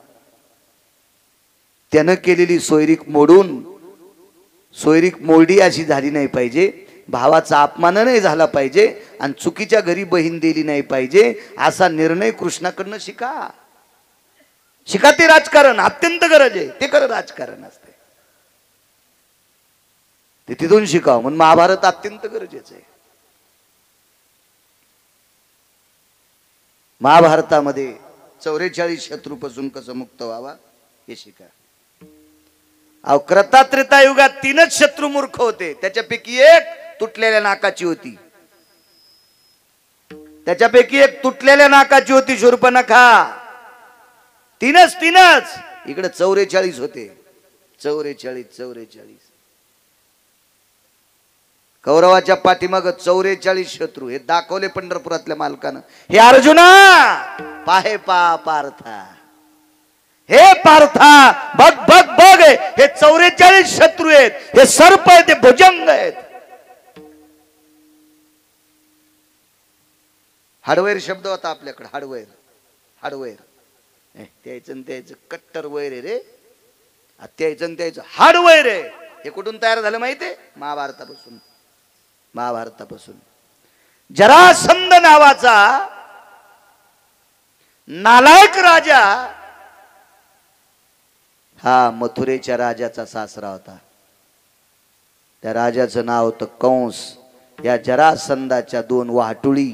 त्यानं केलेली सोयरीक मोडून, सोयरीक मोडी अशी झाली नाही पाहिजे. भावाचा अपमान नाही झाला पाहिजे आणि चुकीच्या घरी बहीण दिली नाही पाहिजे, असा निर्णय कृष्णाकडनं शिका. शिका ते राजकारण अत्यंत गरज आहे. ते खरं राजकारण असते, ते तिथून शिकावं. म्हणून महाभारत अत्यंत गरजेचं आहे. महाभारतामध्ये 44 शत्रूपासून कसं मुक्त व्हावा हे शिका. अहो कृता युगात 3च शत्रू मूर्ख होते. त्याच्यापैकी एक तुटलेल्या नाकाची होती. त्याच्यापैकी एक तुटलेल्या नाकाची होती शूर्पणखा. 3च. इकडे 44 होते. 44. कौरवाच्या पाठीमाग 44 शत्रू. हे दाखवले पंढरपुरातल्या मालकानं. हे अर्जुना पाहे पार्था, हे पार्था बघ बघ बघ, हे 44 शत्रू आहेत. हे सर्प आहेत, हे भुजंग आहेत. हार्डवेअर शब्द होता आपल्याकडे. हार्डवेअर त्याचं कट्टर वैर आहे रे. त्याचं हार्डवेअर आहे. हे कुठून तयार झालं माहितीये? महाभारतापासून. जरासंध नावाचा नालायक राजा हा मथुरेच्या राजाचा सासरा होता. त्या राजाचं नाव होतं कंस. या जरासंधाच्या 2 वाटुळी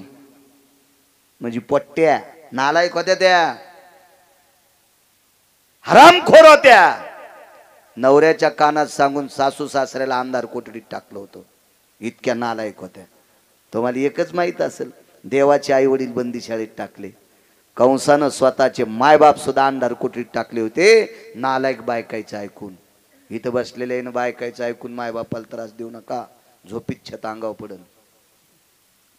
म्हणजे पोट्ट्या नालायक होत्या. त्या हरामखोर होत्या. नवऱ्याच्या कानात सांगून सासू सासऱ्याला अंधार कोठडीत टाकलं होतं. इतक्या नालायक होत्या. तुम्हाला एकच माहित असेल, देवाचे आई वडील बंदीशाळेत टाकले. कंसानं स्वतःचे मायबाप सुद्धा अंधार कोठडीत टाकले होते नालायक बायकायचं ऐकून. इथं बसलेले बायकायचं ऐकून मायबापाला त्रास देऊ नका, झोपीत छत अंगावर पडन,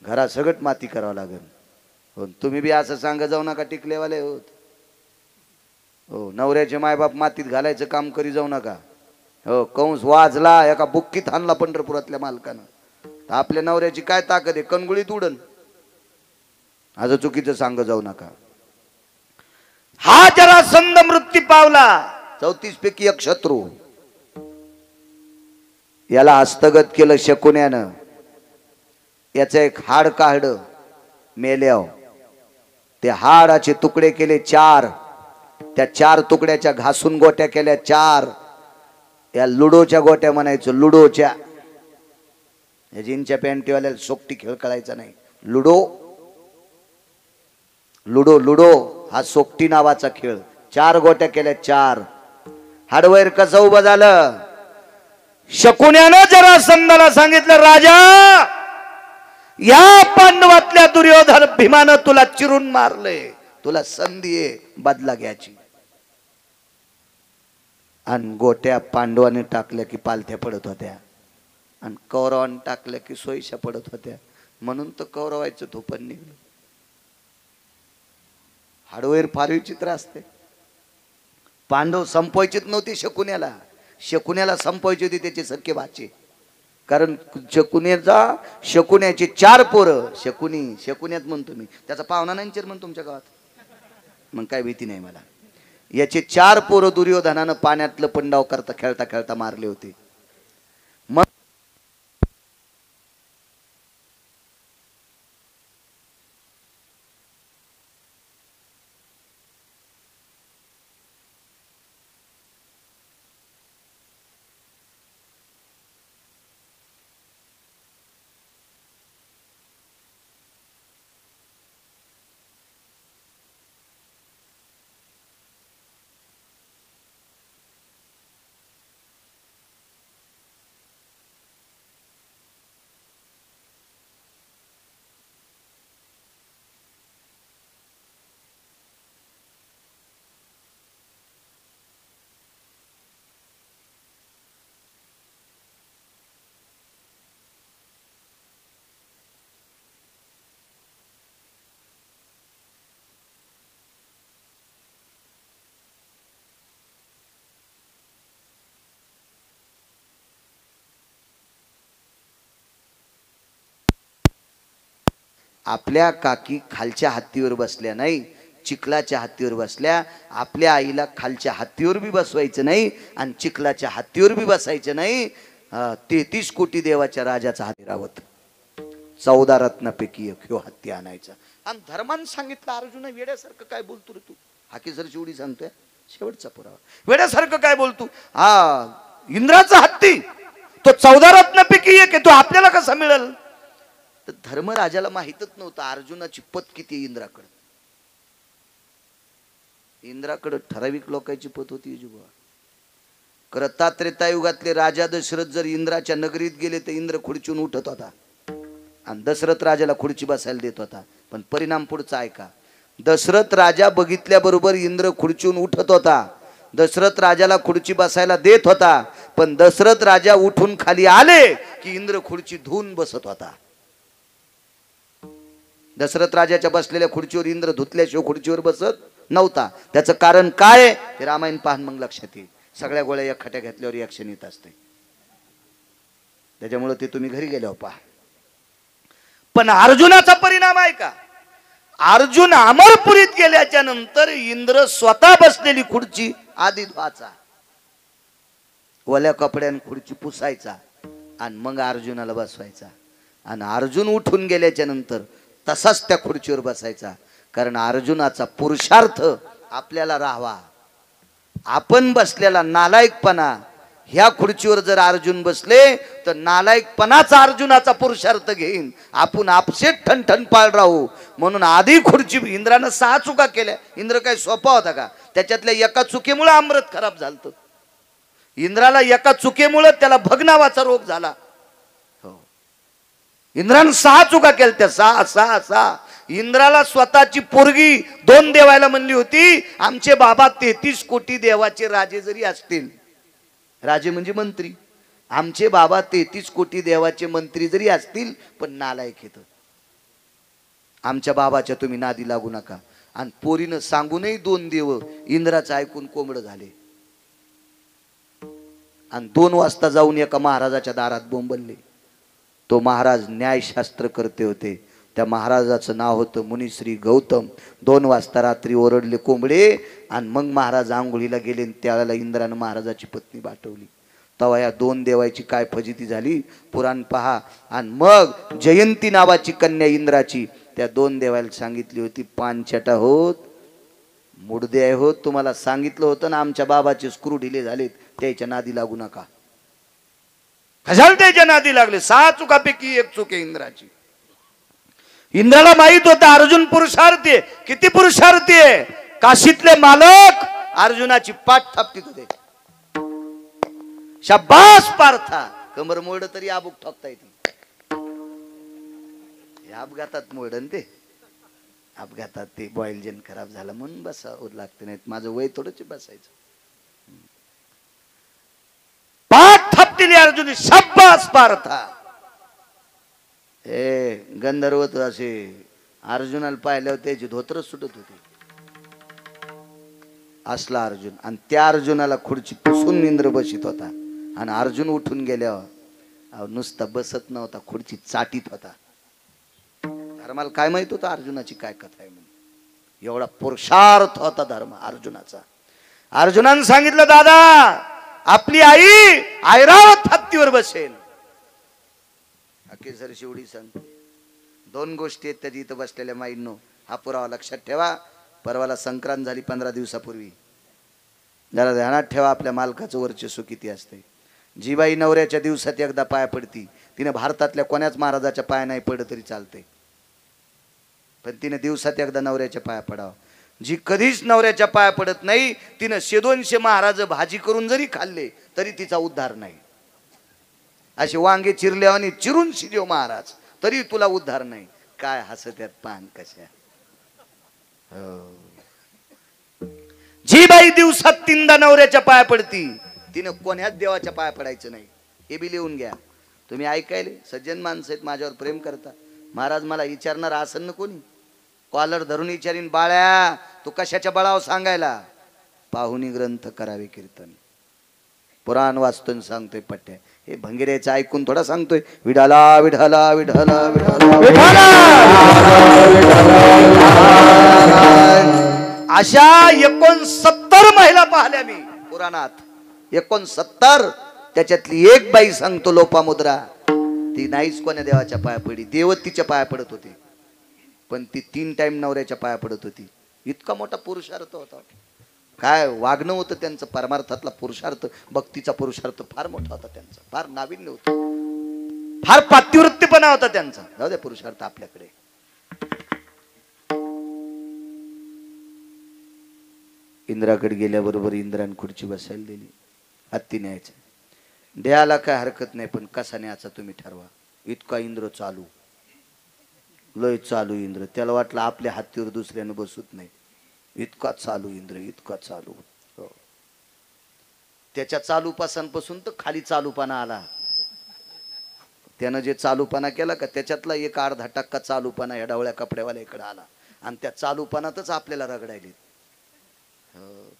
घरा सगळं माती करावं लागेल. हो तुम्ही बी असं सांगा जाऊ नका, टिकलेवाले होत. हो नवऱ्याचे मायबाप मातीत घालायचं काम करी जाऊ नका. हो कंस वाजला, एका बुक्कीत हाणला पंढरपुरातल्या मालकानं. आपल्या नवऱ्याची काय ताकद आहे, कणगुळीत उडन. आज चुकीचं सांग जाऊ नका. हा जरासंध मृत्यू पावला. 34 पैकी एक शत्रू. याला हस्तगत केलं शकुन्यानं. याचं एक हाड काढलं मेल्याव. ते हाडाचे तुकडे केले 4. त्या 4 तुकड्याच्या घासून गोट्या केल्या 4. या लुडोच्या गोट्या म्हणायचो. लुडोच्या. या जीनच्या पॅन्टीवाल्याला सोकटी खेळ कळायचा नाही. लुडो हा सोकटी नावाचा खेळ. 4 गोट्या केल्या 4. हाडवैर कसं उभं झालं? शकुन्यानं जरासंधाला सांगितलं, राजा या पांडवातल्या दुर्योधन भीमानं तुला चिरून मारले, तुला संधी आहे बदला घ्यायची. आणि गोट्या पांडवाने टाकल्या की पालथ्या पडत होत्या आणि कौरवाने टाकल्या की सोयीशा पडत होत्या. म्हणून तर कौरवायचं धोपण निघलं. हाडवेर फार विचित्र असते. पांडव संपवायचीच नव्हती शकुन्याला. शकुन्याला संपवायची होती त्याचे सख्खे भाचे. कारण शकुन्याचे 4 पोरं. शकुन्यात म्हणतो मी, त्याचा पाहुणा नाही चिरमन तुमच्या गावात, मग काय भीती नाही मला. याचे 4 पोरं दुर्योधनानं पाण्यातलं पंडाव करता खेळता खेळता मारले होते. मग आपल्या काकी खालच्या हत्तीवर बसल्या नाही, चिखलाच्या हत्तीवर बसल्या. आपल्या आईला खालच्या हत्तीवर बी बसवायचं नाही आणि चिखलाच्या हत्तीवर बी बसायचं नाही. 33 कोटी देवाच्या राजाचा हत्ती रावत, 14 रत्नापैकी एक ह्यो हत्ती आणायचा. आणि धर्मानं सांगितलं अर्जुन वेड्यासारखं काय बोलतो रे तू? हाकेसर शेवटी सांगतोय शेवटचा पुरावा. वेड्यासारखं काय बोलतो? इंद्राचा हत्ती तो 14 रत्नापैकी एक आहे, तो आपल्याला कसा मिळेल? तर धर्मराजाला माहितच नव्हतं अर्जुनाची पत किती इंद्राकडे. इंद्राकडे ठराविक लोकांची पत होती. करता त्रेतायुगातले राजा दशरथ जर इंद्राच्या नगरीत गेले तर इंद्र खुर्चीहून उठत होता आणि दशरथ राजाला खुर्ची बसायला देत होता. पण परिणाम पुढचा ऐका. दशरथ राजा बघितल्याबरोबर इंद्र खुर्चीहून उठत होता, दशरथ राजाला खुर्ची बसायला देत होता. पण दशरथ राजा उठून खाली आले की इंद्र खुर्ची धुवून बसत होता. दशरथ राजाच्या बसलेल्या खुर्चीवर इंद्र धुतल्याशिवाय खुर्चीवर बसत नव्हता. त्याचं कारण काय हे रामायण पाहून मग लक्षात येईल. सगळ्या गोळ्या एक खट्या घेतल्यावर एक क्षण येत असते, त्याच्यामुळे ते तुम्ही घरी गेल्यावर पहा. पण अर्जुनाचा परिणाम आहे का? अर्जुन अमरपुरीत गेल्याच्या नंतर इंद्र स्वतः बसलेली खुर्ची आधी धुवायचा, ओल्या कपड्याने खुर्ची पुसायचा आणि मग अर्जुनाला बसवायचा. आणि अर्जुन उठून गेल्याच्या नंतर तसाच त्या खुर्चीवर बसायचा. कारण अर्जुनाचा पुरुषार्थ आपल्याला राहावा. आपण बसलेला नालायकपणा, ह्या खुर्चीवर जर अर्जुन बसले तर नालायकपणाचा अर्जुनाचा पुरुषार्थ घेईन, आपण आपसेच ठणठण पाळ राहू. म्हणून आधी खुर्ची इंद्रानं 6 चुका केल्या. इंद्र काय सोपा होता का? त्याच्यातल्या एका चुकीमुळे अमृत खराब झालं. इंद्राला एका चुकीमुळे त्याला भग नावाचा रोग झाला. हो, इंद्रानं 6 चुका केल्या. त्या 6 इंद्राला स्वतःची पोरगी 2 देवायला म्हणली होती. आमचे बाबा 33 कोटी देवाचे राजे जरी असतील, राजे म्हणजे मंत्री, आमचे बाबा 33 कोटी देवाचे मंत्री जरी असतील पण नालायक येत, आमच्या बाबाच्या तुम्ही नादी लागू नका. आणि पोरीनं सांगूनही 2 देव इंद्राचं ऐकून कोंबड झाले. आणि 2 वाजता जाऊन एका महाराजाच्या दारात बोंबलले. तो महाराज न्यायशास्त्र करते होते. त्या महाराजाचं नाव होतं मुनिश्री गौतम. 2 वाजता रात्री ओरडले कोंबडे आणि मग महाराज आंघोळीला गेले. त्यावेळेला इंद्रानं महाराजाची पत्नी बाटवली. तेव्हा या 2 देवाची काय फजिती झाली पुराण पहा. आणि मग जयंती नावाची कन्या इंद्राची त्या 2 देवाला सांगितली होती, पानछटा होत मुडदे होत, तुम्हाला सांगितलं होतं ना आमच्या बाबाचे स्क्रू ढिले झालेत, त्याच्या नादी लागू नका. कशाला त्याच्या नादी लागले? 6 चुकापैकी 1 चूक आहे इंद्राची. इंद्राला माहित होता अर्जुन पुरुषार्थी आहे. किती पुरुषार्थी आहे? काशीतले मालक अर्जुनाची पाठ थापतीत होते. शाबास पार्था, कमर मोड तरी आबूक ठोकता येते. अपघातात मोडन ते, अपघातात ते बॉईल जेन खराब झाला म्हणून बसावं लागते, नाही माझं वय थोडंच बसायचं. पाठ थापतीली अर्जुनी. शाबास पार्था. गंधर्व असे अर्जुनाला पाहिल्यावर त्याची धोतर सुटत होती. असला अर्जुन. आणि त्या अर्जुनाला खुर्ची पुसून इंद्र बसित होता. आणि अर्जुन उठून गेल्यावर नुसता बसत नव्हता, खुर्ची चाटीत होता. धर्माला काय माहित होतं अर्जुनाची काय कथा आहे म्हणून. एवढा पुरुषार्थ होता धर्म अर्जुनाचा. अर्जुनानं सांगितलं, दादा आपली आई ऐरावत हत्तीवर बसेल. सर शेवटी सांगतो 2 गोष्टी आहेत त्याची इथं बसलेल्या माईंनो. हा पुरावा लक्षात ठेवा. परवाला संक्रांत झाली 15 दिवसापूर्वी. जरा ध्यानात ठेवा आपल्या मालकाचं वर्चस्व किती असते. जी बाई नवऱ्याच्या दिवसात एकदा पाया पडती, तिने भारतातल्या कोण्याच महाराजाच्या पाया नाही पडत तरी चालते, पण तिने दिवसात एकदा नवऱ्याच्या पाया पडावं. जी कधीच नवऱ्याच्या पाया पडत नाही तिने 100-200 महाराज भाजी करून जरी खाल्ले तरी तिचा उद्धार नाही. असे वांगे चिरल्यावानी चिरून शिजव महाराज तरी तुला उद्धार नाही. काय हसत्यात पान कशा. जी बाई दिवसात 3दा नवऱ्याच्या पाया पडती तिने कोण्याच देवाच्या पाया पडायचं नाही. हे बी लिहून घ्या. तुम्ही ऐकायले सज्जन माणसं आहेत, माझ्यावर प्रेम करता. महाराज मला विचारणार आसन कोणी? कॉलर धरून विचारीन, बाळ्या तू कशाच्या बळावर सांगायला? पाहुणी ग्रंथ करावे कीर्तन. पुराण वाचतोय सांगतोय पट्ट्या. हे भंगिऱ्याचं ऐकून थोडा सांगतोय विठाला विठाला विठाला विठाला विठाला अशा 69 महिला पाहिल्या मी पुराणात. 69. त्याच्यातली एक बाई सांगतो लोपामुद्रा, ती नाहीच कोण्या देवाच्या पाया पडली. देव तिच्या पाया पडत होते, पण ती 3 टाइम नवऱ्याच्या पाया पडत होती. इतका मोठा पुरुषार्थ होता. काय वागणं होतं त्यांचं, परमार्थातला पुरुषार्थ, भक्तीचा पुरुषार्थ फार मोठा होता त्यांचा. फार नाविन्य होतं, फार पातिवृत्तीपणा होता त्यांचा. जाऊ द्या पुरुषार्थ आपल्याकडे. इंद्राकडे गेल्याबरोबर इंद्राने खुर्ची बसायला दिली. हत्ती न्यायचं, द्यायला काय हरकत नाही, पण कसा न्यायचा तुम्ही ठरवा. इतका इंद्र चालू, लय चालू इंद्र. त्याला वाटलं आपल्या हत्तीवर दुसऱ्यानं बसत नाही. इतका चालू इंद्र, इतका चालू. हो. त्याच्या चालूपासून तर खाली चालूपणा आला. त्यानं जे चालूपणा केला का त्याच्यातला 1-अर्धा% चालूपणा या डावळ्या कपड्यावाल्याकडे आला, आणि त्या चालूपणातच आपल्याला रगडायले.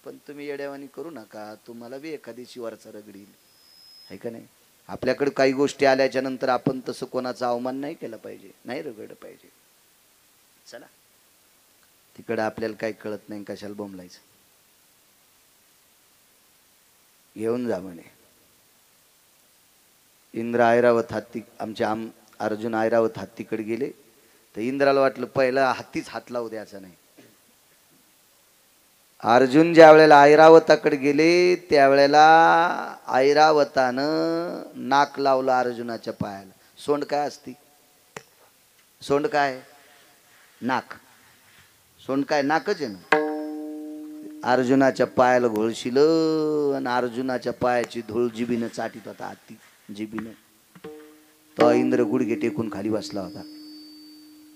पण तुम्ही येड्यावानी करू नका, तुम्हाला बी एखादी वरचा रगडील, आहे का नाही. आपल्याकडे काही गोष्टी आल्याच्या नंतर आपण तसं कोणाचा अवमान नाही केला पाहिजे, नाही रगडलं पाहिजे. चला, तिकडं आपल्याला काही कळत नाही, कशाला बोंबलायचं. घेऊन जा म्हणे. इंद्र ऐरावत हत्ती, आमचे अर्जुन ऐरावत हत्तीकडे गेले. तर इंद्राला वाटलं पहिला हत्तीच हात लावू द्यायचा नाही. अर्जुन ज्या वेळेला ऐरावताकडे गेले त्यावेळेला ऐरावतानं नाक लावलं अर्जुनाच्या पायाला. सोंड काय असती? सोंड काय? नाक. सोंड काय? नाकच आहे ना. अर्जुनाच्या पायाला घोळशिलं आणि अर्जुनाच्या पायाची धूळ जिबीनं चाटीत होता हत्ती, जिबीनं. तो इंद्र गुडघे टेकून खाली बसला होता.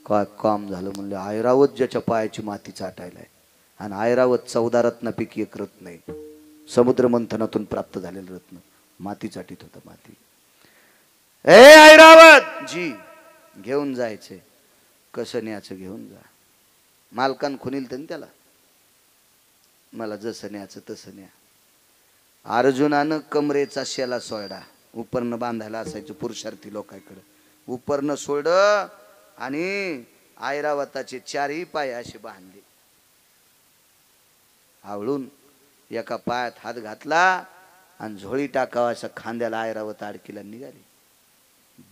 काय काम झालं म्हणलं, ऐरावत ज्याच्या पायाची माती चाटायला आहे. आणि ऐरावत 14 रत्नापैकी एक रत्न आहे, समुद्र मंथनातून प्राप्त झालेलं रत्न. माती चाटीत होता, माती. ए ऐरावत जी, घेऊन जायचंय. कसं न्यायचं? घेऊन जा. मालकान खुनील तर त्याला, मला जसं न्यायचं तसं न्या. अर्जुनानं कमरेचा शेला सोडा, उपरनं बांधायला असायचं पुरुषार्थी लोकांकडे. उपरनं सोड आणि ऐरावताचे 4ही पाय असे बांधले. आवळून एका पायात हात घातला आणि झोळी टाकावा अशा खांद्याला ऐरावत अडकीला निघाली.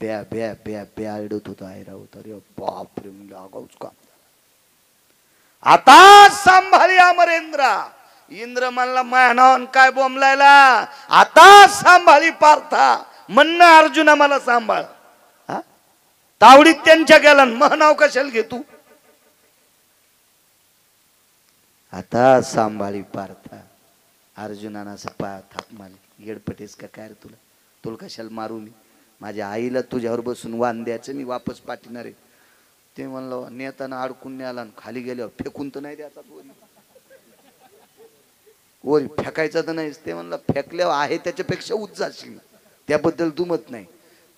ब्या ब्या ब्या ब्या आडत होता ऐरावत. अरे बापरे म्हणजे आगाऊच काम. आता सांभाळी अमरेंद्रा. इंद्र म्हणला माया नावान काय बोंबलायला, आता सांभाळी पार्था. म्हणणं अर्जुना मला सांभाळ. तावडीत त्यांच्या गेला, मह नाव कशाला घेतू. आता सांभाळी पार्था. अर्जुनानं असं पाय थाप मारली. येडपटेस का काय रे तुला, तुला कशाला मारू मी. माझ्या आईला तुझ्यावर बसून वान द्यायचं, मी वापस पाठवणार आहे. ते म्हणलं नेताना अडकून न्याला, खाली गेल्यावर फेकून तर नाही द्यायचा. वरी फेकायचा तर नाहीच. ते म्हणलं फेकल्यावर आहे त्याच्यापेक्षा उच्च जाशील, त्याबद्दल दुमत नाही.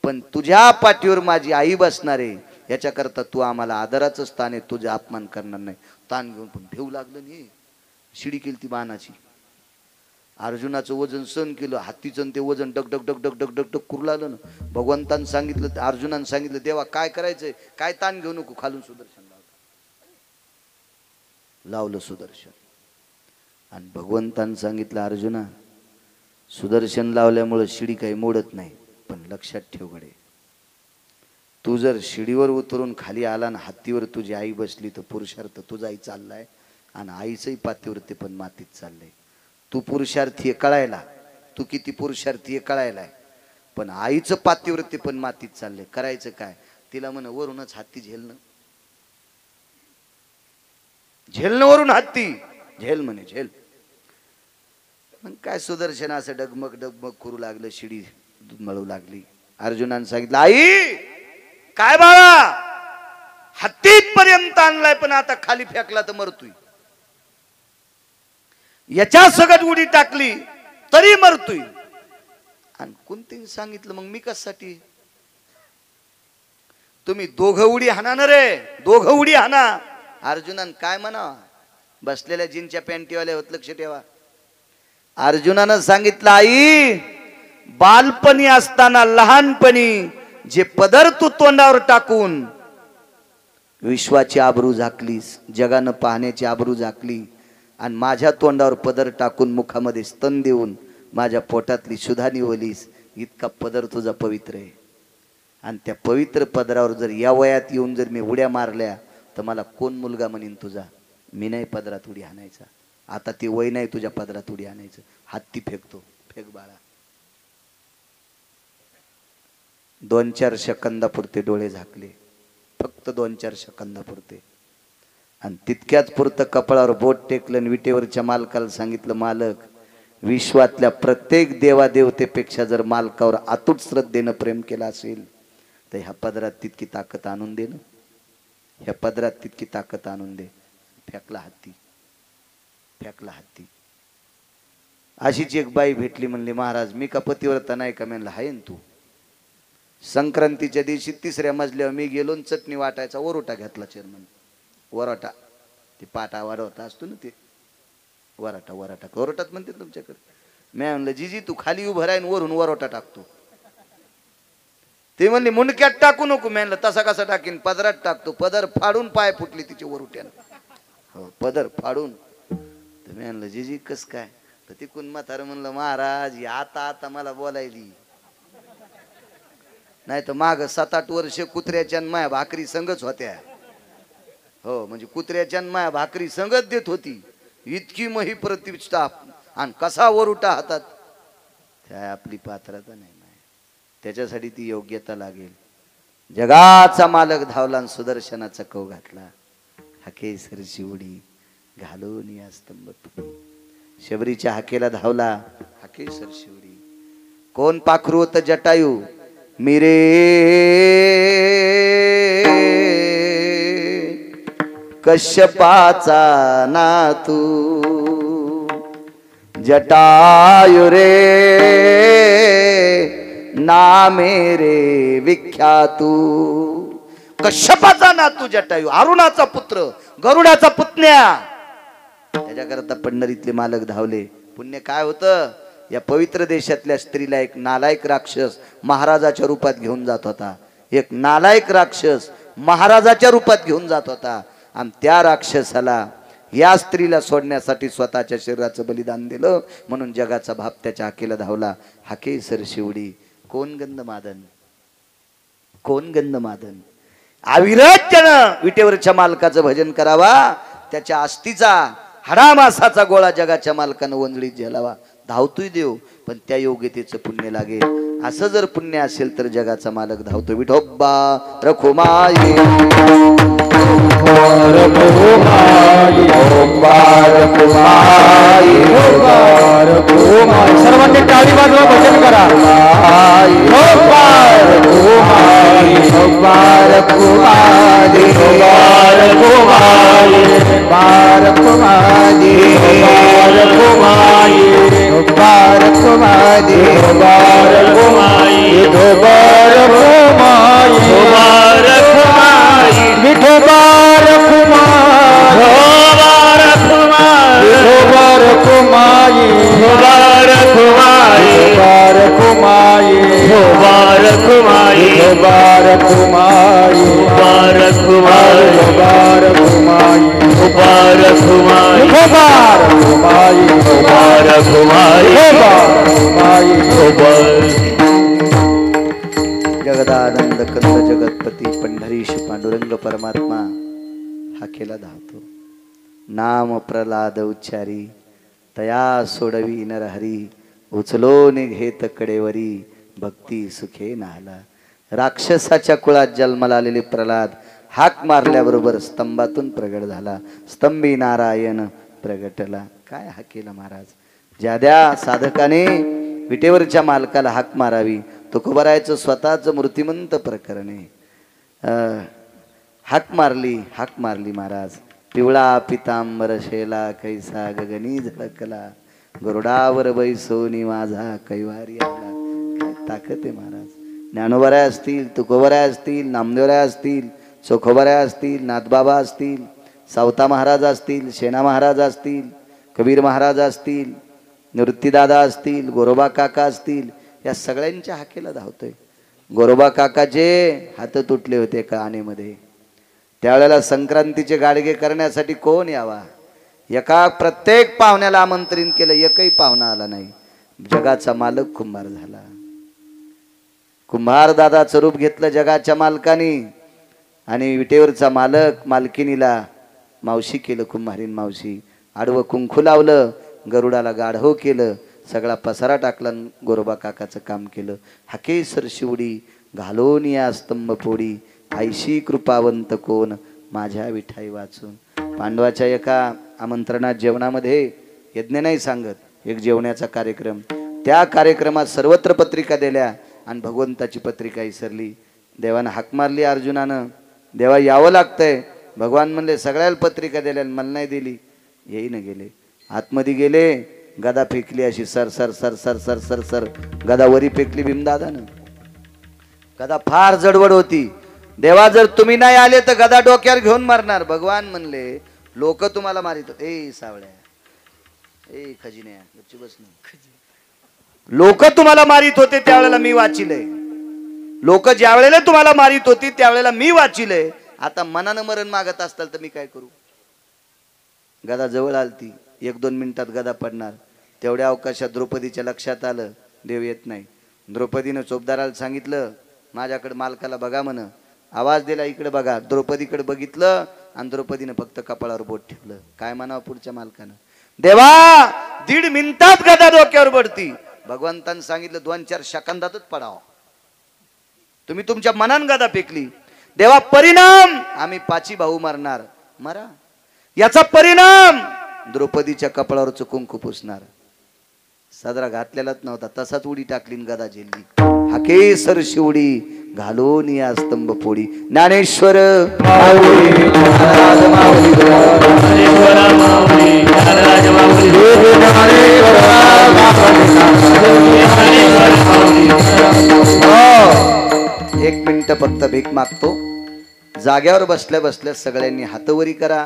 पण तुझ्या पाठीवर माझी आई बसणार आहे याच्याकरता तू आम्हाला आदराचं स्थान आहे, तुझा अपमान करणार नाही. ताण घेऊन पण भेऊ लागलं नाही. शिडी केली ती बाणाची. अर्जुनाचं वजन सहन केलं, हत्तीचं ते वजन डग डग डग डग डग डग डग करू लागलं ना. भगवंतानं सांगितलं, अर्जुनानं सांगितलं, देवा काय करायचंय, काय ताण घेऊ नको. खालून सुदर्शन लावलं सुदर्शन. आणि भगवंतानं सांगितलं, अर्जुना सुदर्शन लावल्यामुळे शिडी काही मोडत नाही, पण लक्षात ठेव गडे, तू जर शिडीवर उतरून खाली आला ना हत्तीवर तुझी आई बसली तर पुरुषार्थ तुझाही चाललाय आणि आईचंही पातिवृत्ती पण मातीत चाललंय. तू पुरुषार्थी कळायला, तू किती पुरुषार्थी आहे कळायलाय, पण आईचं पातिवृत्ती पण मातीत चाललंय. करायचं काय? तिला म्हण वरूनच हत्ती झेलणं, झेलणं वरून हत्ती झेल म्हणे, झेल. मग काय सुदर्शन असं डगमग डगमग करू लागलं, शिडी मळू लागली. अर्जुनानं सांगितलं, आई काय बाळा, हत्तीत पर्यंत आणलाय पण आता खाली फेकला तर मरतोय. याच्या सगळ्यात उडी टाकली तरी मरतोय. आणि कोणतीने सांगितलं मग मी कशासाठी? तुम्ही दोघं उडी हाना ना रे, दोघं उडी हाना. अर्जुनानं काय म्हणा, बसलेल्या जीनच्या पॅन्टीवाल्या होत, लक्ष ठेवा. अर्जुनानं सांगितलं, आई बालपणी असताना लहानपणी जे पदर तू तोंडावर टाकून विश्वाची आबरू झाकलीस, जगानं पाहण्याची आबरू झाकली आणि माझ्या तोंडावर पदर टाकून मुखामध्ये स्तन देऊन माझ्या पोटातली शुद्धा निवलीस. इतका पदर तुझा पवित्र आहे. आणि त्या पवित्र पदरावर जर या वयात येऊन जर मी उड्या मारल्या तर मला कोण मुलगा म्हणीन तुझा? मी नाही पदरात उडी आणायचा. आता ती वय नाही तुझ्या पदरात उडी आणायचं. हत्ती फेकतो, फेक बाळा. 2-4 सेकंदापुरते डोळे झाकले, फक्त 2-4 सेकंदापुरते. आणि तितक्याच पुरतं कपाळावर बोट टेकलं आणि विटेवरच्या मालकाला सांगितलं, मालक, विश्वातल्या प्रत्येक देवादेवतेपेक्षा जर मालकावर अतूट श्रद्धेनं प्रेम केलं असेल तर ह्या पदरात तितकी ताकद आणून दे ना, ह्या पदरात तितकी ताकद आणून दे. फेकला हत्ती, फेकला हत्ती. अशीच एक बाई भेटली, म्हणली, महाराज मी का पतिव्रता नाही का? म्हणलं, हाय ना तू. संक्रांतीच्या दिवशी 3ऱ्या मजल्यावर मी गेलो, चटणी वाटायचा वरोटा घेतला चेअरमन. वरोटा, ते पाटा वरोटा असतो ना, ते वराटा वराटा वरोटात म्हणते तुमच्याकडे. मी म्हणलं, जीजी तू खाली उभं राहीन वरून वरोटा टाकतो. ते म्हणले, मुंडक्यात टाकू नको. म्हणलं, तसा कसा टाकीन? पदरात टाकतो. पदर फाडून पाय फुटली तिचे वरोट्यानं. हो, पदर फाडून. तर मी म्हणलं, जीजी कस काय? तर तिकून म्हातारं म्हणलं, महाराज आता आता मला बोलायली, नाही तर माग 7-8 वर्ष कुत्र्याच्या माया भाकरी संगच होत्या. हो, म्हणजे कुत्र्याच्या माया भाकरी संगत देत होती. इतकी मही प्रतिष्ठा आणि कसा वरुटा हातात. त्या आपली पात्रता नाही, त्याच्यासाठी ती योग्यता लागेल. जगाचा मालक धावला आणि सुदर्शनाचा कव घातला. हाकेसर शिवडी घालून या स्तंभ पुढे. शबरीच्या हाकेला धावला हाकेसर शिवडी. कोण पाखरू होत? जटायू. मिरे कश्यपाचा नातू जटायु रे ना मेरे विख्यातू. कश्यपाचा नातू जटायू, अरुणाचा पुत्र, गरुडाचा पुतण्या. त्याच्याकरता पंढरीतले मालक धावले. पुण्य काय होतं? या पवित्र देशातल्या स्त्रीला एक नालायक राक्षस महाराजाच्या रूपात घेऊन जात होता. एक नालायक राक्षस महाराजाच्या रूपात घेऊन जात होता. आणि त्या राक्षसाला या स्त्रीला सोडण्यासाठी स्वतःच्या शरीराचं बलिदान दिलं. म्हणून जगाचा बाप त्याच्या हाकेला धावला. हाकेसर शिवडी. कोण गंधमादन, कोण गंधमादन. अविरत त्यानं विटेवरच्या मालकाचं भजन करावा. त्याच्या आस्तीचा हाडामासाचा गोळा जगाच्या मालकानं वंजळीत झेलावा. धावतोय देव, पण त्या योग्यतेचं पुण्य लागेल. असं जर पुण्य असेल तर जगाचा मालक धावतो. विठोबा रखुमाई सर्वांनी टाळी वाजवा, भजन करा. जगदानंद कंद जगतपती पंढरीश पांडुरंग परमात्मा हाकेला धावतो. नाम प्रल्हाद उच्चारी तया सोडवी नरहरी. उचलो घेत कडेवरी भक्ती सुखे नाला. राक्षसाच्या कुळात जन्माला आलेले प्रल्हाद हाक मारल्याबरोबर स्तंभातून प्रगट झाला. स्तंभी नारायण प्रगटला. काय हाकेला महाराज. ज्याद्या साधकाने विटेवरच्या मालकाला हाक मारावी. तुकोबारायचं स्वतःच मूर्तिमंत प्रकरणे. हाक मारली महाराज. पिवळा पितांबर शेला कैसा गगनी झळकला. गरुडावर बैसोनी माझा कैवारी आला. काय ताकद आहे महाराज. ज्ञानोबराय असतील, तुकोबराय असतील, नामदेवराय असतील, चोखोबराय असतील, नाथबाबा असतील, सावता महाराज असतील, सेना महाराज असतील, कबीर महाराज असतील, निवृत्तीदादा असतील, गोरोबा काका असतील, या सगळ्यांच्या हाकेला धावतोय. गोरोबा काकाचे हात तुटले होते का आनेमध्ये. त्यावेळेला संक्रांतीचे गाडगे करण्यासाठी कोण यावा? एका प्रत्येक पाहुण्याला आमंत्रित केलं, एकही पाहुणा आला नाही. जगाचा मालक कुंभार झाला. कुंभार दादाचं रूप घेतलं जगाच्या मालकानी आणि विटेवरचा मालक मालकिनीला मावशी केलं. कुंभारीन मावशी आडवं कुंकू लावलं, गरुडाला गाढव केलं, सगळा पसारा टाकला, गोरोबा काकाचं काम केलं. हाकेसर शिवडी घालून या स्तंभ पोडी, आईशी कृपावंत कोण माझ्या विठाई वाचून. पांडवाच्या एका आमंत्रणात जेवणामध्ये यज्ञ नाही सांगत, एक जेवण्याचा कार्यक्रम. त्या कार्यक्रमात सर्वत्र पत्रिका दिल्या आणि भगवंताची पत्रिका विसरली. देवानं हाक मारली अर्जुनानं, देवा यावं लागतंय. भगवान म्हणले सगळ्याला पत्रिका दिल्या, मला नाही दिली. येई न गेले, आतमध्ये गेले, गदा फेकली अशी sir sir sir sir sir sir sir गदा वरी फेकली भीमदादानं. गदा फार जडवड होती. देवा जर तुम्ही नाही आले तर गदा डोक्यावर घेऊन मारणार. भगवान म्हणले लोक तुम्हाला मारित होते. ए सावळ्या, ए खजिन्या, गच्ची बस ना. लोक तुम्हाला मारित होते त्यावेळेला मी वाचिलय. लोक ज्या वेळेला तुम्हाला मारित होती त्यावेळेला मी वाचिलय. आता मनानं मरण मागत असताल तर मी काय करू? गदा जवळ आलती, 1-2 मिनिटात गदा पडणार. तेवढ्या अवकाशात द्रौपदीच्या लक्षात आलं देव येत नाही. द्रौपदीनं चोपदाराला सांगितलं माझ्याकडे मालकाला बघा म्हण. आवाज दिला इकडे बघा. द्रौपदीकडे बघितलं आणि द्रौपदीनं फक्त कपाळावर बोट ठेवलं. काय म्हणावं पुढच्या मालकानं? देवा 1.5 मिनिटात गदा डोक्यावर पडती. भगवंतानं सांगितलं 2-4 सेकंदातच पडावं. तुम्ही तुमच्या मनान गदा फेकली. देवा परिणाम आम्ही 5 भाऊ मारणार. मरा. याचा परिणाम द्रौपदीच्या कपाळावरचं कुंकू पुसणार. सदरा घातलेलाच नव्हता, तसाच उडी टाकली गदा झेलली. हाकेसर शिवडी घालून या स्तंभ फोडी. ज्ञानेश्वर एक मिनिट फक्त भीक मागतो. जाग्यावर बसल्या बसल्या सगळ्यांनी हातवरी करा.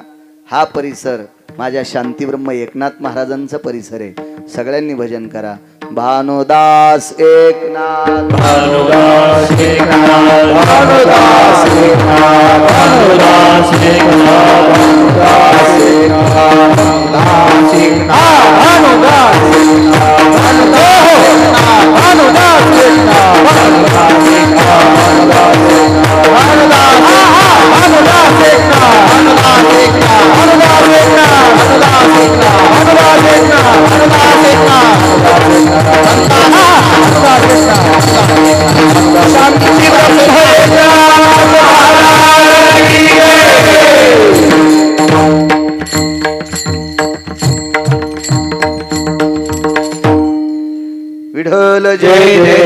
हा परिसर माझ्या शांतीब्रह्म एकनाथ महाराजांचा परिसर आहे. सगळ्यांनी भजन करा. भानुदास एकनाथ, भानुदास एकनाथ, भानुदास एकनाथ, भानुदास एकनाथ, भानुदास एकनाथ, भानुदास एकनाथ, भानुदास एकनाथ, भानुदास एकनाथ, भानुदास एकनाथ, भानुदास एकनाथ, भानुदास एकनाथ, भानुदास एकनाथ, भानुदास एकनाथ, भानुदास एकनाथ, भानुदास एकनाथ, भानुदास एकनाथ, शांती ब्रह्म विठ्ठल जय जय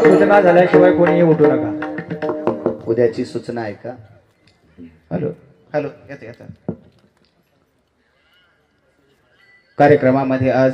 सूचना झाल्याशिवाय कोणीही उठू नका. उद्याची सूचना आहे का? हॅलो हॅलो येते येते. कार्यक्रमामध्ये आज